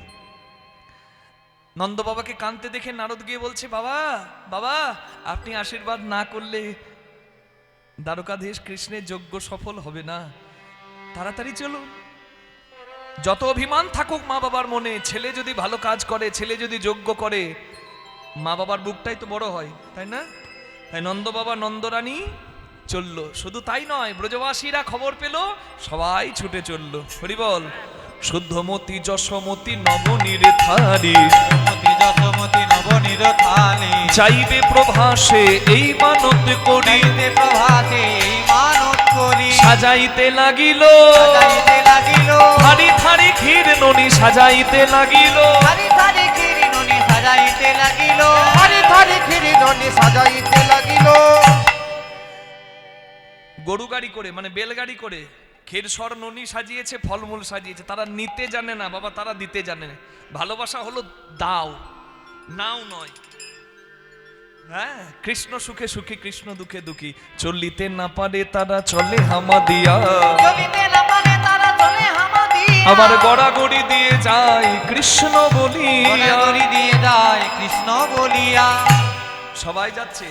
নন্দ বাবাকে কাঁদতে দেখে নারদ গিয়ে বলছে, বাবা, বাবা, আপনি আশীর্বাদ না করলে দ্বারকাধীশ কৃষ্ণের যজ্ঞ সফল হবে না, তাড়াতাড়ি চলুন। যত অভিমান থাকুক মা বাবার মনে, ছেলে যদি ভালো কাজ করে, ছেলে যদি যজ্ঞ করে, মা বাবার বুকটাই তো বড় হয়, তাই না? তাই নন্দ বাবা নন্দরানী চলল। শুধু তাই নয়, ব্রজবাসীরা খবর পেল, সবাই ছুটে চলল। হরি বল। শুদ্ধমতি যশোমতি নবনীর থারি, মতি যশোমতি নবনীর থালি, চাইবে প্রভাসে এই মানত করি, চাইতে প্রভাতে এই মানত করি, সাজাইতে লাগিল, সাজাইতে লাগিল, থারি থারি ক্ষীর ননি সাজাইতে লাগিল, থারি থারি ক্ষীরি ননি সাজাইতে লাগিল, থারি থারি ক্ষীরি ননি সাজাইতে লাগিল। গরু গাড়ি করে, মানে বেলগাড়ি করে ক্ষীরসর ননি সাজিয়েছে, ফলমূল সাজিয়েছে। তারা নিতে জানে না বাবা, তারা দিতে জানে না। ভালোবাসা হলো দাও, নাও নয়। হ্যাঁ, কৃষ্ণ সুখে সুখী, কৃষ্ণ দুঃখে দুঃখী। চলিতে না পারে তারা চলে হামা দিয়া, চলিতে না পারে তারা চলে হামা দিয়া, আবার গড়াগড়ি দিয়ে যায় কৃষ্ণ বলিয়া। গড়াগড়ি দিয়ে যায় কৃষ্ণ বলিয়া। সবাই যাচ্ছে,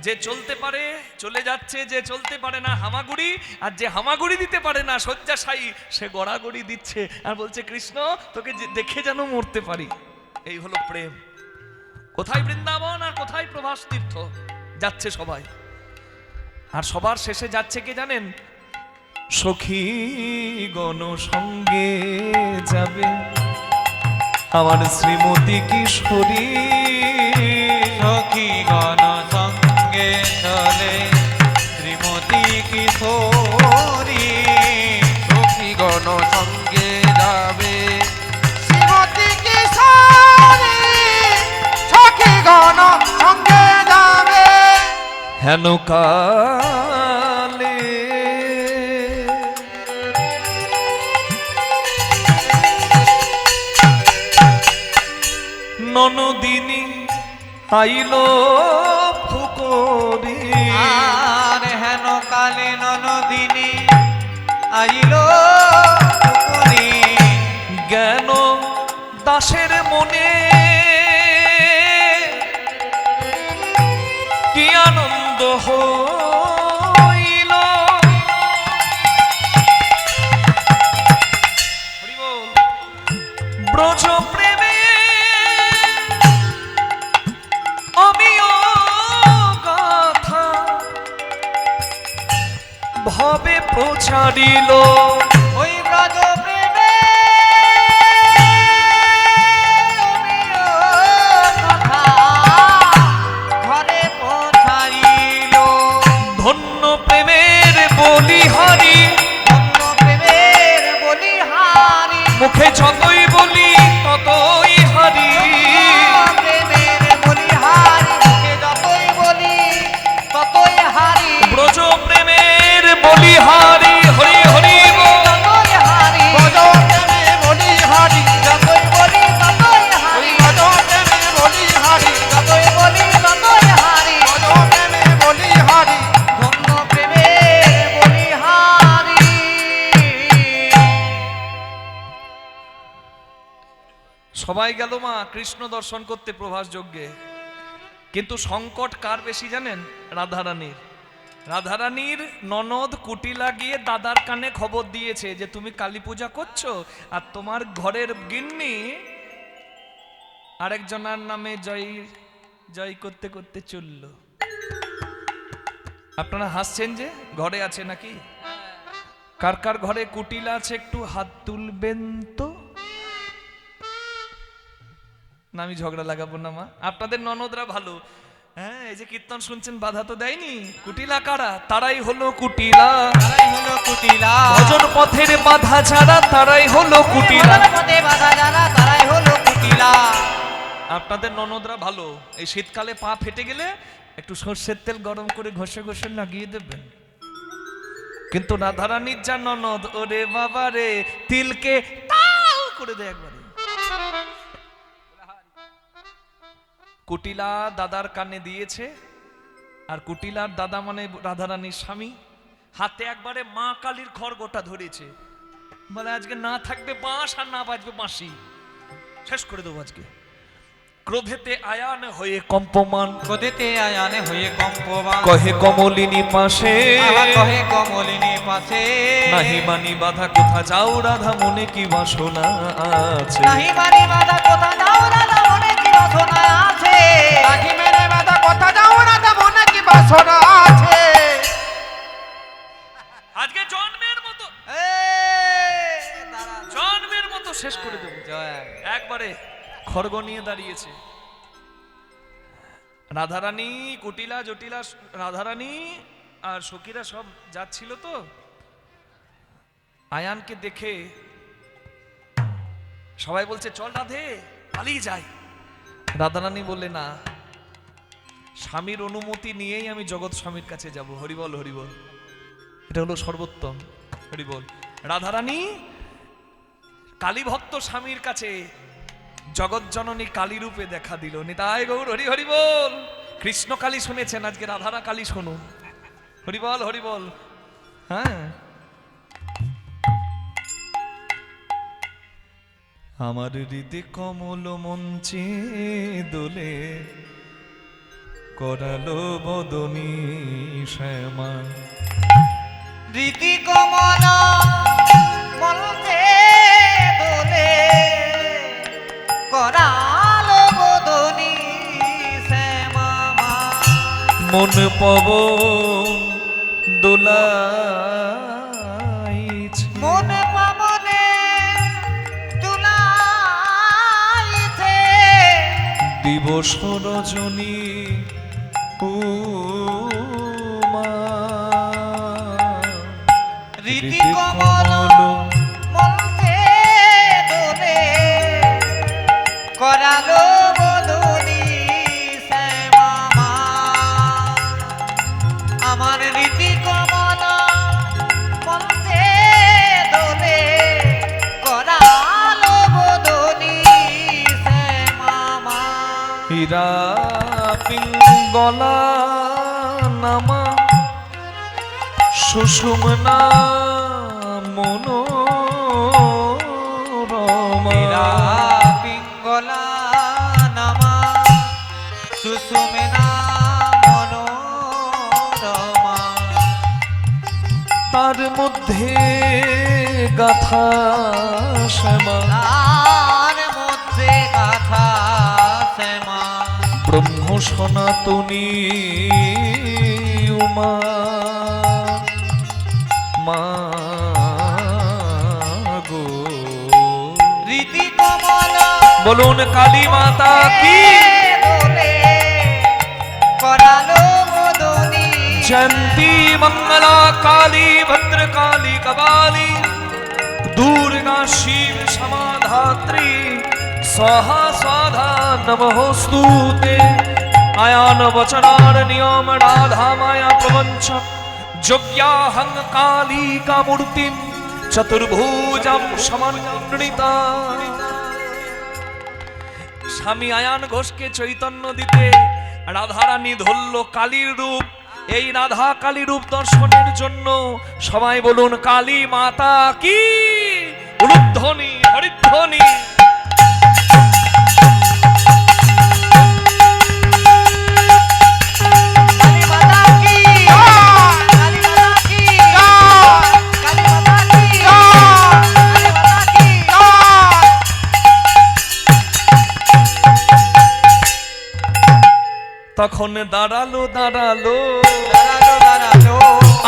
যে চলতে পারে চলে যাচ্ছে, যে চলতে পারে না হামাগুড়ি, আর যে হামাগুড়ি দিতে পারে না শয্যাশায়ী, সে গড়াগড়ি দিচ্ছে আর বলছে, কৃষ্ণ তোকে দেখে যেন মরতে পারি। এই হলো প্রেম। কোথায় বৃন্দাবন আর কোথায় প্রভাস তীর্থ, যাচ্ছে সবাই। আর সবার শেষে যাচ্ছে কে জানেন? সখী গণ সঙ্গে যাবে, আমার শ্রীমতী কিশোরী সখী গণ সঙ্গে চলে শ্রীমতী কিশোরী সখী গণ সঙ্গে যাবে শ্রীমতী কিশোরী সখী গণ সঙ্গে যাবে হেন কালে ননদিনী আইল ফুকরি আর হেন কালে ননদিনী আইল ফুকরি জ্ঞান দাসের মনে কি আনন্দ হইল হরি বল। ব্রজ প্রেমে আমিও গাথা ভবে প্রচারিল ওই ব্রজ প্রেমে কথা ঘরে পৌঁছাইল ধন্য প্রেমের বলিহারি ধন্য প্রেমের বলিহারি মুখে যতই বলি ততই হারি প্রেমের বলিহারি মুখে যতই বলি ততই হারি ব্রজ প্রেমের বলিহারি হরি হরি বল। ততই হারি ব্রজ প্রেমে বলি হারি যতই বলি ততই ওই হারি ব্রজ প্রেমে বলি হারি যতই বলি ততই হারি ব্রজ প্রেমে বলি হারি ধন্য প্রেমের বলিহারি সবাই গেল মা কৃষ্ণ দর্শন করতে প্রভাস যজ্ঞে, কিন্তু সংকট কার বেশি জানেন? রাধারানীর। রাধারানীর ননদ কুটিলা গিয়ে দাদার কানে খবর দিয়েছে যে তুমি কালী পূজা করছো আর তোমার ঘরের গিন্নি আরেকজনার নামে জয় জয় করতে করতে চলল। আপনারা হাসছেন যে ঘরে আছে নাকি? কার কার ঘরে কুটিলা আছে একটু হাত তুলবেন তো। না আমি ঝগড়া লাগাবো না মা, আপনাদের ননদরা ভালো। হ্যাঁ এই যে কীর্তন শুনছেন বাধা তো দেয়নি। কুটিলা কারা? তারাই হলো কুটিলা। তারাই হলো কুটিলা ভজন পথের বাধা ছাড়া তারাই হলো কুটিলা। ভজন পথে বাধা যারা তারাই হলো কুটিলা। আপনাদের ননদরা ভালো। এই শীতকালে পা ফেটে গেলে একটু সর্ষের তেল গরম করে ঘষে ঘষে লাগিয়ে দেবেন। কিন্তু রাধারানীর যা ননদ, ওরে বাবা রে, তিলকে তাও করে দেয় একবারে। কুটিলা দাদার কানে দিয়েছে, আর কুটিলার দাদা মানে রাধারানীর স্বামী, হাতে একবারে মা কালীর খড়গোটা ধরেছে। বলে আজকে না থাকবে বাঁশ আর না বাজবে বাঁশি, শেষ করে দেবো আজকে। ক্রোধেতে আয়ান হয়ে কম্পমান, ক্রোধেতে আয়ানে হয়ে কম্পমান, কহে কমলিনী পাশে, আবার কহে কমলিনী পাশে, নাহি মানি বাধা কোথা যাও রাধা মনে কি বাসনা আছে। নাহি মানি বাধা কোথা যাও রাধা মনে কি বাসনা আছে। রাখি মেরে বাধা কথা যাও রাধা মনে কি বাসনা আছে। আজকে জন্মের মতো দাঁড়া জন্মের মতো শেষ করে দেবো। জয় একবারে খড়গ নিয়ে দাঁড়িয়েছে রাধারানী। কুটিলা জটিলা রাধারানী আর সখীরা সব যাচ্ছিল তো, আয়ানকে দেখে সবাই বলছে চল রাধে পালিয়ে যাই। রাধারানী বললে না, স্বামীর অনুমতি নিয়েই আমি জগৎ স্বামীর কাছে যাব। হরিবল হরিবল, এটা হলো সর্বোত্তম। হরিবল। রাধারানী কালী ভক্ত স্বামীর কাছে জগৎ জননী কালী রূপে দেখা দিল। নিতাই গৌর হরি হরি বল। কৃষ্ণ কালী শুনেছেন, আজকে রাধারা কালী শুনুন। হরি বল হরি বল। হ্যাঁ, আমার হৃদে কমল মঞ্চে দোলে করালো বদনী শ্যামা। রীতি কমল মলতে দোলে করালো বদনী শ্যামা। মন পবন দোলাইছে, মন পাবনে দুলাই দিবস রজনী উমা রীতি কমল মন্ত্রে দোলে করালো বদনী শ্যামা মা। আমার রীতি কমল মন্ত্রে দোলে করালো বদনী শ্যামা মা। হীরা পিঙ্গলা নামা সুষুম্না মনোরমা পিঙ্গলা নামা সুষুম্না মনোরমা। তার মধ্যে গাথা শ্যামা তার মধ্যে গাথা শ্যামা ব্রহ্ম সনাতনী উমা মা গো। রীতি কমল বলুন কালী মাতা কি দোলে করালো বদনী। जयंती मंगला काली भद्रकाली कपाली दुर्गा शिव समाधात्री स्वाहा स्वाधा नमोस्तुते। आयान वचनार नियम राधा माया प्रपंच जोग्याहं काली का मूर्तिम चतुर्भुजं समन्विता। স্বামী আয়ান ঘোষকে চৈতন্য দিতে রাধারানী ধরল কালীর রূপ। এই রাধা কালী রূপ দর্শনের জন্য সবাই বলুন কালী মাতা কি। উলুধ্বনি হরিধ্বনি। কালী মাতা কি কালী মাতা কি কালী মাতা কি কালী মাতা কি। তখন দাঁড়ালো দাঁড়ালো দাঁড়ালো দাঁড়ালো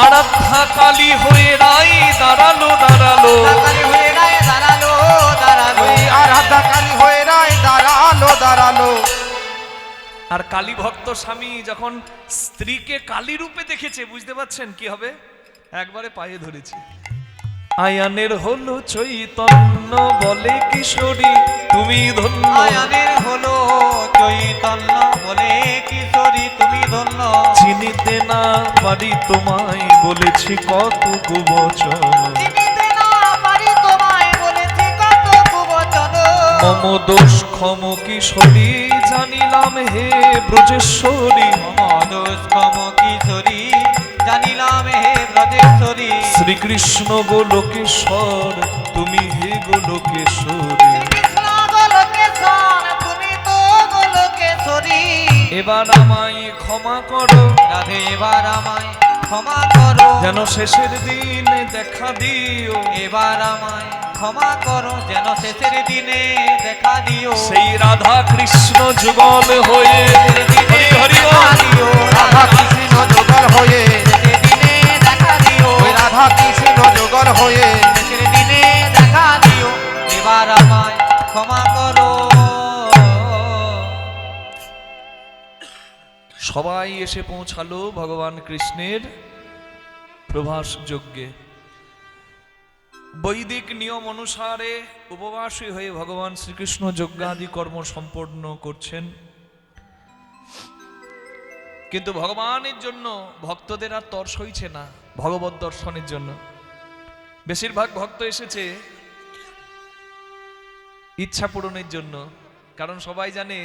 আরাধ্যা কালী হয়ে রাই দাঁড়ালো দাঁড়ালো। কালী হয়ে রায় দাঁড়ালো দাঁড়ালো। ওই আরাধা কালী হয়ে রায় দাঁড়ালো দাঁড়ালো। আর কালী ভক্ত স্বামী যখন স্ত্রীকে কালী রূপে দেখেছে বুঝতে পারছেন কি হবে, একবারে পায়ে ধরেছে। আয়ানের হলো চৈতন্য বলে কিশোরী তুমি ধন্য। আয়ানের হলো চৈতন্য বলে কিশোরী তুমি ধন্য। চিনিতে না পারি তোমায় বলেছি কত কুবচন। চিনিতে না পারি তোমায় বলেছি কত কুবচন। মম দোষ ক্ষম কিশোরী জানিলাম হে ব্রজেশ্বরী। মদস্কম কিশোরী জানিলাম হে ব্রজেশ্বরী। শ্রীকৃষ্ণ গোলোকেশ্বর তুমি হে গোলোকেশ্বরী। কৃষ্ণ গোলকেশ্বর তুমি তো গোলকেশ্বরী। এবার আমায় ক্ষমা করো রাধে এবার আমায় ক্ষমা করো। যেন শেষের দিনে দেখা দিও। এবার আমায় ক্ষমা করো যেন শেষের দিনে দেখা দিও। সেই রাধা কৃষ্ণ যুগল হয়ে হরি হরি দেখা দিও রাধা কৃষ্ণ জোগাড় হয়ে শেষের দিনে দেখা দিও। ওই রাধা কৃষ্ণ জোগাড় হয়ে শেষের দিনে দেখা দিও। এবার আমায় ক্ষমা করো। সবাই এসে পৌঁছালো ভগবান কৃষ্ণের প্রভাস যজ্ঞে। বৈদিক নিয়ম অনুসারে উপবাসী হয়ে ভগবান শ্রীকৃষ্ণ যজ্ঞাদি কর্ম সম্পন্ন করছেন। কিন্তু ভগবানের জন্য ভক্তদের আর তর সইছে না ভগবত দর্শনের জন্য। বেশিরভাগ ভক্ত এসেছে ইচ্ছা পূরণের জন্য, কারণ সবাই জানে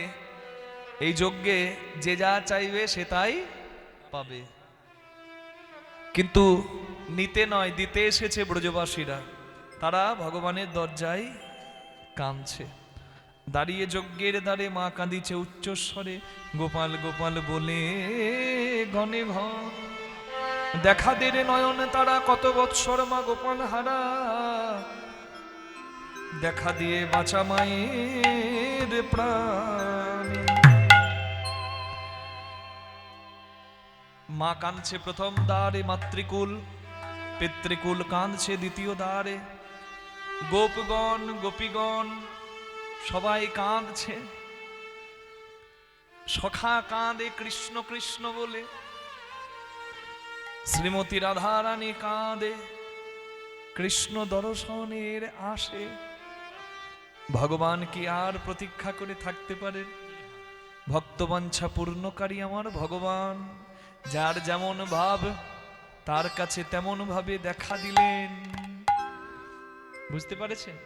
এই যজ্ঞে যে যা চাইবে সে তাই পাবে। কিন্তু নিতে নয় দিতে এসেছে ব্রজবাসীরা। তারা ভগবানের দরজায় কাঁদছে। দাঁড়িয়ে যজ্ঞের দ্বারে মা কাঁদিছে উচ্চস্বরে গোপাল গোপাল বলে ঘনে ঘন। দেখা দেরে নয়ন তারা কত বৎসর মা গোপাল হারা। দেখা দিয়ে বাঁচা মায়ের প্রাণ। মা কাঁদছে প্রথম দ্বারে মাতৃকুল, পিতৃকুল কাঁদছে দ্বিতীয় দ্বারে। গোপগণ গোপীগণ সবাই কাঁদছে। সখা কাঁদে কৃষ্ণ কৃষ্ণ বলে, শ্রীমতী রাধারানী কাঁদে কৃষ্ণ দর্শনের আসে। ভগবান কি আর প্রতীক্ষা করে থাকতে পারেন? ভক্তবাঞ্ছা পূর্ণকারী আমার ভগবান, যার যেমন ভাব তার কাছে তেমন ভাবে দেখা দিলেন। বুঝতে পারেছেন?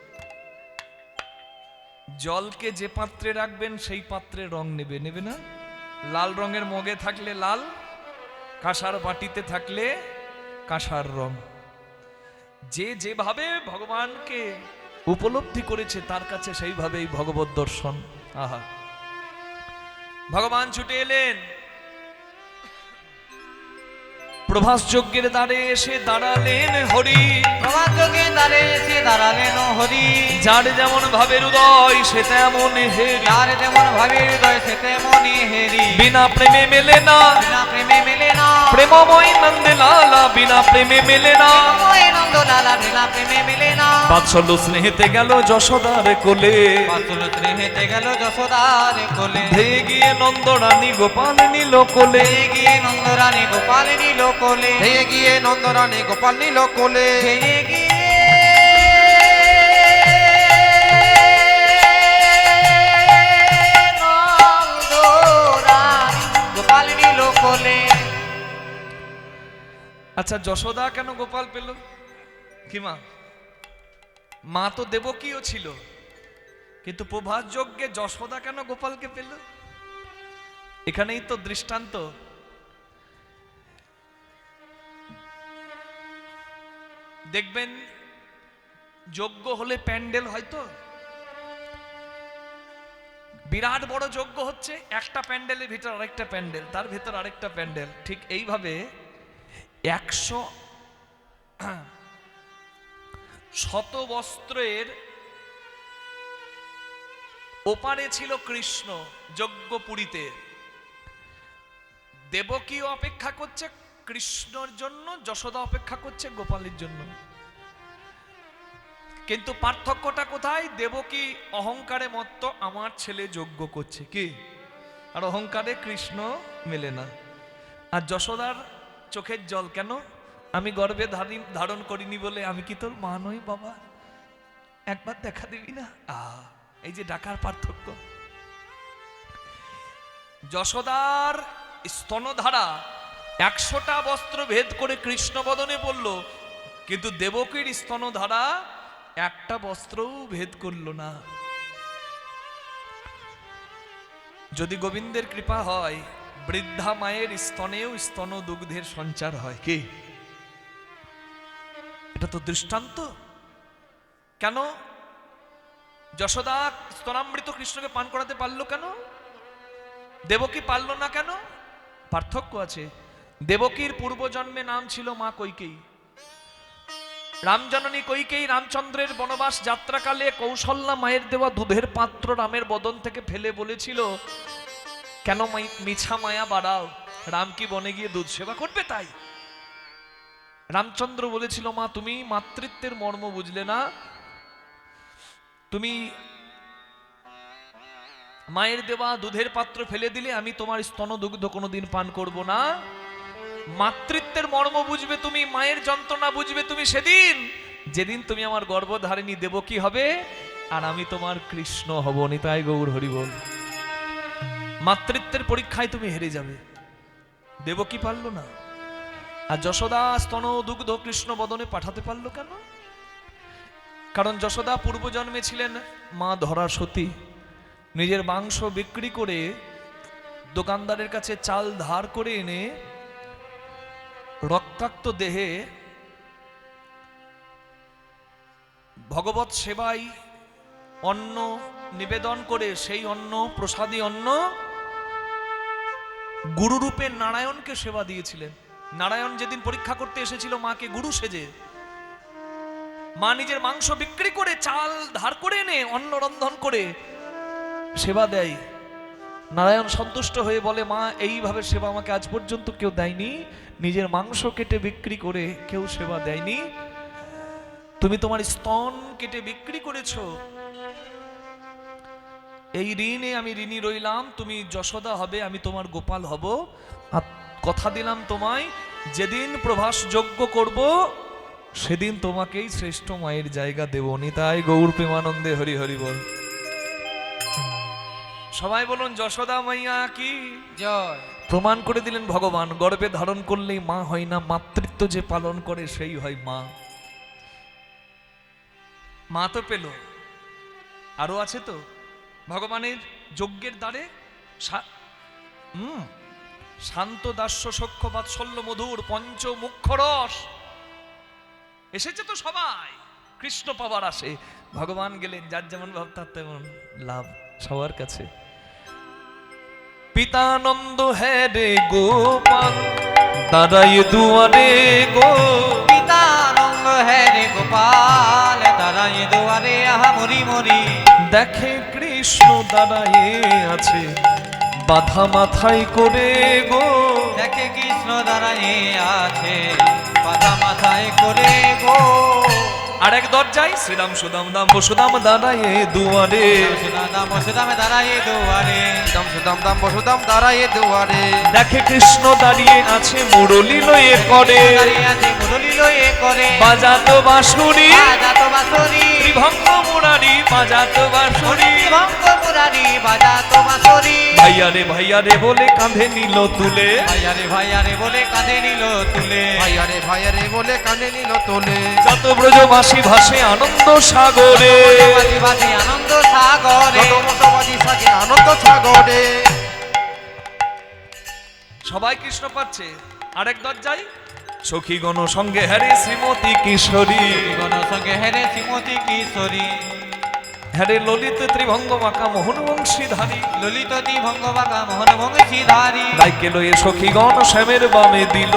জলকে যে পাত্রে রাখবেন সেই পাত্রে রং নেবে, নেবে না? লাল রঙের মগে থাকলে লাল, কাঁসার বাটিতে থাকলে কাঁসার রং। যে যেভাবে ভগবানকে উপলব্ধি করেছে তার কাছে সেইভাবেই ভগবত দর্শন। আহা, ভগবান ছুটে এলেন, প্রভাস যজ্ঞের দ্বারে এসে দাঁড়ালেন হরি। প্রভাত যোগে দ্বারে এসে দাঁড়ালেন হরি। যার যেমন ভাবের উদয় সে তেমন হেরি, যার যেমন ভাবে হৃদয় সে তেমনই হেরি। বিনা প্রেমে মেলে না, বিনা প্রেমে মেলে না। প্রেমময় নন্দে লালা, বিনা প্রেমে মেলে না। ওই নন্দ লালা বিনা প্রেমে মেলে না। বাৎসল্য স্নেহেতে গেল যশোদার কোলে, বাৎসল্য স্নেহেতে গেল যশোদার কোলে। ধেয়ে গিয়ে নন্দরানী গোপাল নিল কোলে। ধেয়ে গিয়ে নন্দরানী গোপাল নিল কোলে। ধেয়ে গিয়ে নন্দরানী গোপাল নিল কোলে। ধেয়ে গিয়ে নন্দরানী গোপাল নিল কোলে। আচ্ছা, যশোদা কেন গোপাল পেল? কি মা? মা তো দেবকীও ছিল, কিন্তু প্রভাস যজ্ঞে যশোদা কেন গোপালকে পেল? এখানেই তো দৃষ্টান্ত। দেখবেন যজ্ঞ হলে প্যান্ডেল হয়তো বিরাট বড় যজ্ঞ হচ্ছে, একটা প্যান্ডেলের ভিতর আরেকটা প্যান্ডেল, তার ভিতর আরেকটা প্যান্ডেল। ঠিক এইভাবে 100 শত বস্ত্রের ওপারে ছিল কৃষ্ণ যজ্ঞপুরীতে। দেবকীও অপেক্ষা করছে কৃষ্ণর জন্য, যশোদা অপেক্ষা করছে গোপালের জন্য। কিন্তু পার্থক্যটা কোথায়? দেবকী অহংকারে মত্ত, আমার ছেলে যজ্ঞ করছে কি, আর অহংকারে কৃষ্ণ মেলে না। আর যশোদার চোখের জল কেন? আমি গর্ভে ধারণ করিনি বলে আমি কি তোর মা নই বাবা? একবার দেখা দিবি না? এই যে ডাকার পার্থক্য। যশোদার স্তনধারা 100টা বস্ত্র ভেদ করে কৃষ্ণ বদনে পড়ল, কিন্তু দেবকীর স্তনধারা একটা বস্ত্রও ভেদ করল না। যদি গোবিন্দের কৃপা হয়, বৃদ্ধা মায়ের স্তনেও স্তন দুগ্ধের সঞ্চার হয়। কি এটা তো দৃষ্টান্ত। কেন যশোদা স্তনামৃত কৃষ্ণকে পান করাতে পারলো কেন? দেবকী পারল না কেন? পার্থক্য আছে। দেবকীর পূর্বজন্মে নাম ছিল মা কৈকেয়ী। রামজননী কৈকেয়ী রামচন্দ্রের বনবাস যাত্রাকালে কৌশল্যা মায়ের দেওয়া দুধের পাত্র রামের বদন থেকে ফেলে বলেছিল, কেন মিছা মায়া বাড়াও, রাম কি বনে গিয়ে দুধ সেবা করবে? তাই রামচন্দ্র বলেছিল, মা তুমি মাতৃত্বের মর্ম বুঝলে না, তুমি মায়ের দেওয়া দুধের পাত্র ফেলে দিলে, আমি তোমার স্তন দুগ্ধ কোনোদিন পান করব না। মাতৃত্বের মর্ম বুঝবে তুমি, মায়ের যন্ত্রণা বুঝবে তুমি সেদিন, যেদিন তুমি আমার গর্ভধারিণী দেবকী হবে আর আমি তোমার কৃষ্ণ হব। নিতাই গৌর হরি বল। মাতৃত্বের পরীক্ষায় তুমি হেরে যাবে। দেবকী পারল না। আর যশোদা স্তন দুগ্ধ কৃষ্ণ বদনে পাঠাতে পারলো কেন? কারণ যশোদা পূর্বজন্মে ছিলেন মা ধরা সতী। নিজের মাংস বিক্রি করে দোকানদারের কাছে চাল ধার করে এনে রক্তাক্ত দেহে ভগবত সেবায় অন্ন নিবেদন করে সেই অন্ন প্রসাদী অন্ন গুরুরূপে নারায়ণকে সেবা দিয়েছিলেন। নারায়ণ যেদিন পরীক্ষা করতে এসেছিল মাকে গুরু সেজে, মা নিজের মাংস বিক্রি করে চাল ধার করে এনে অন্ন রন্ধন করে সেবা দেয়। নারায়ণ সন্তুষ্ট হয়ে বলে, মা এইভাবে সেবা আমাকে আজ পর্যন্ত কেউ দেয়নি, নিজের মাংস কেটে বিক্রি করে কেউ সেবা দেয়নি, তুমি তোমার স্তন কেটে বিক্রি করেছো, এই ঋণে আমি ঋণী রইলাম, তুমি যশোদা হবে, আমি তোমার গোপাল হব। আর কথা দিলাম তোমায়, যেদিন প্রভাস যজ্ঞ করব সেদিন তোমাকেই শ্রেষ্ঠ মায়ের জায়গা দেব। নিতাই গৌর প্রেমানন্দে হরি হরি বল। সবাই বলুন যশোদা মাইয়া কি জয়। প্রমাণ করে দিলেন ভগবান, গর্ভে ধারণ করলেই মা হয় না, মাতৃত্ব যে পালন করে সেই হয় মা। মা তো পেল, আরো আছে তো ভগবানের যজ্ঞের দ্বারে শান্ত দাস্য সখ্য বাৎসল্য মধুর পঞ্চ মুখ্য রস এসেছে তো সবাই কৃষ্ণ পাবার আসে। ভগবান গেলেন, যার যেমন ভাব তার তেমন লাভ সবার কাছে। পিতানন্দ হ্যাঁ রে গোপাল দাঁড়াই দুয়ারে গো, পিতানন্দ হে রে গোপাল দাঁড়ায় দুয়ারে আহা মরি মরি। দেখে কৃষ্ণ দাঁড়ায়ে আছে বাধা মাথায় করে গো, দেখে কৃষ্ণ দাঁড়ায় আছে বাধা মাথায় করে গো। আর এক দরজায় শ্রীরাম সুদাম দাম বসুদাম দাঁড়ায়ে দুয়ারে, সুদাম সুদামে দাঁড়ায় দুয়ারে। দাম সুদাম দাম বসুদাম দাঁড়ায়ে দুয়ারে। দেখে কৃষ্ণ দাঁড়িয়ে আছে মুরলি লয়ে করে, দাঁড়িয়ে আছে মুরলি লয়ে করে। বাজাতো বাঁশুরি বাজাতো বাঁশুরি, ত্রিভঙ্গ মুরারি বাজাতো বাঁশুরি, ভঙ্গ মুরারি বাজাতো বাঁশুরি। ভাইয়া রে বলে কাঁধে নিল তুলে, ভাইয়া রে বলে কাঁধে নিল তুলে। ভাইয়া রে বলে কানে নিল তোলে। যত ব্রজবাসী ভাসে আনন্দ সাগরে, বাজি বাজি আনন্দ সাগরে। যত মতবাদী থাকে আনন্দ সাগরে। সবাই কৃষ্ণ পাচ্ছে। আরেক দরজায় সখীগণ সঙ্গে হ্যারে শ্রীমতী কিশোরী, গণ সঙ্গে হেরে শ্রীমতী কিশোরী। হ্যারে ললিত ত্রিভঙ্গ মাকা মোহন বংশীধারী, ললিত ভঙ্গ বাঁকা মোহন বংশীধারী। গাইকে লয়ে সখীগণ শ্যামের বামে দিল,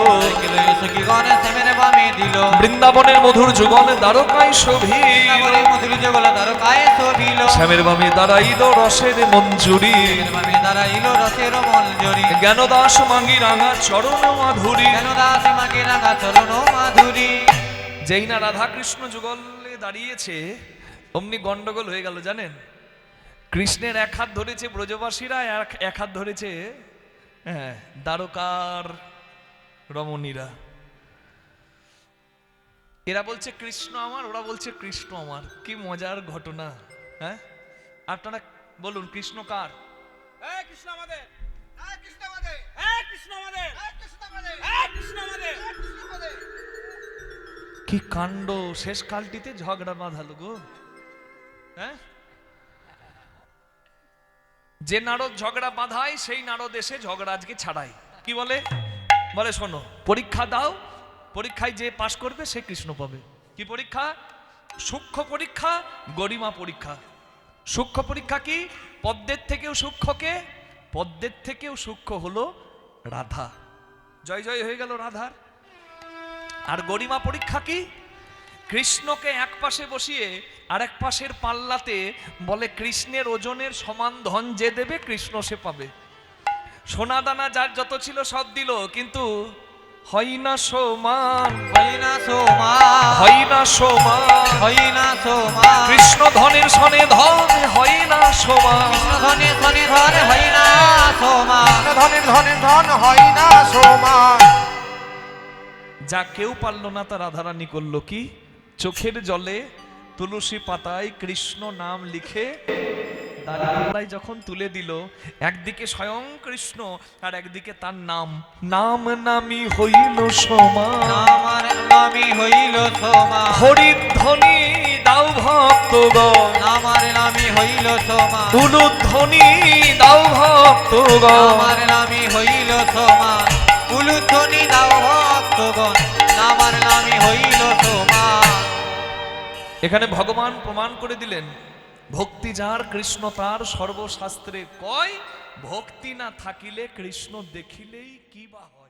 সখীগণ শ্যামের বামে দিল। বৃন্দাবনের মধুর যুগল দ্বারকায় শোভিল, মধুর জগল দ্বারকায় শোভিল। শ্যামের বামে দাঁড়াইল রসের মঞ্জুরি, বামে দাঁড়াইল রসের মঞ্জরি। জ্ঞানদাস মাঙ্গি রাঙা চরণ মাধুরী। কেন দাস মাকে রাঙা চরণ মাধুরী। যেই না রাধা কৃষ্ণ যুগলে দাঁড়িয়েছে অমনি গন্ডগোল হয়ে গেল জানেন। কৃষ্ণের এক হাত ধরেছে ব্রজবাসীরা, এক হাত ধরেছে দ্বারকার রমণীরা। এরা বলছে কৃষ্ণ আমার, ওরা বলছে কৃষ্ণ আমার। কি মজার ঘটনা। হ্যাঁ আপনারা বলুন কৃষ্ণ কার? কৃষ্ণ আমাদের, কৃষ্ণ আমাদের, কৃষ্ণ আমাদের, কৃষ্ণ আমাদের। কি কাণ্ড, শেষ কালটিতে ঝগড়া বাঁধালো গো। হ্যাঁ যে নারদ ঝগড়া বাঁধায় সেই নারদ এসে ঝগড়া আজকে ছাড়ায়। কি বলে? বলে শোনো পরীক্ষা দাও, পরীক্ষায় যে পাশ করবে সে কৃষ্ণ পাবে। কি পরীক্ষা? সূক্ষ্ম পরীক্ষা, গরিমা পরীক্ষা। সূক্ষ্ম পরীক্ষা কি? পদ্মের থেকেও সূক্ষ্মকে, পদ্মের থেকেও সূক্ষ্ম হলো রাধা। জয় জয় হয়ে গেল রাধার। আর গরিমা পরীক্ষা কি? কৃষ্ণকে এক পাশে বসিয়ে আর এক পাশের পাল্লাতে বলে কৃষ্ণের ওজনের সমান ধন যে দেবে কৃষ্ণ সে পাবে। সোনা দানা যার যত ছিল সব দিল, কিন্তু হয় না সমান, হয় না সমান, হয় না সমান। হয় না সমান। কৃষ্ণ ধনের সনে ধন হয় না সমান, কৃষ্ণ ধনে ধনে ধন হয় না সমান। ধনের ধনের ধন হয় না সমান। যা কেউ পারল না তা রাধারানী করলো কি? চোখের জলে তুলসী পাতায় কৃষ্ণ নাম লিখে দাঁড়ায় যখন তুলে দিল, একদিকে স্বয়ং কৃষ্ণ আর একদিকে তার নাম। নাম নামি হইল সমান, আমার নামই হইল সমান। হরিধ্বনি দাও ভক্তগণ, আমার নামই হইল সমান। উলুধ্বনি দাও ভক্তগণ, আমার নামই হইল সমান। উলুধ্বনি দাও ভক্তগণ, আমার নামই হইল সমান। এখানে ভগবান প্রমাণ করে দিলেন ভক্তি যার কৃষ্ণ তার। সর্বশাস্ত্রে কয় ভক্তি না থাকিলে কৃষ্ণ দেখিলেই কি বা হয়।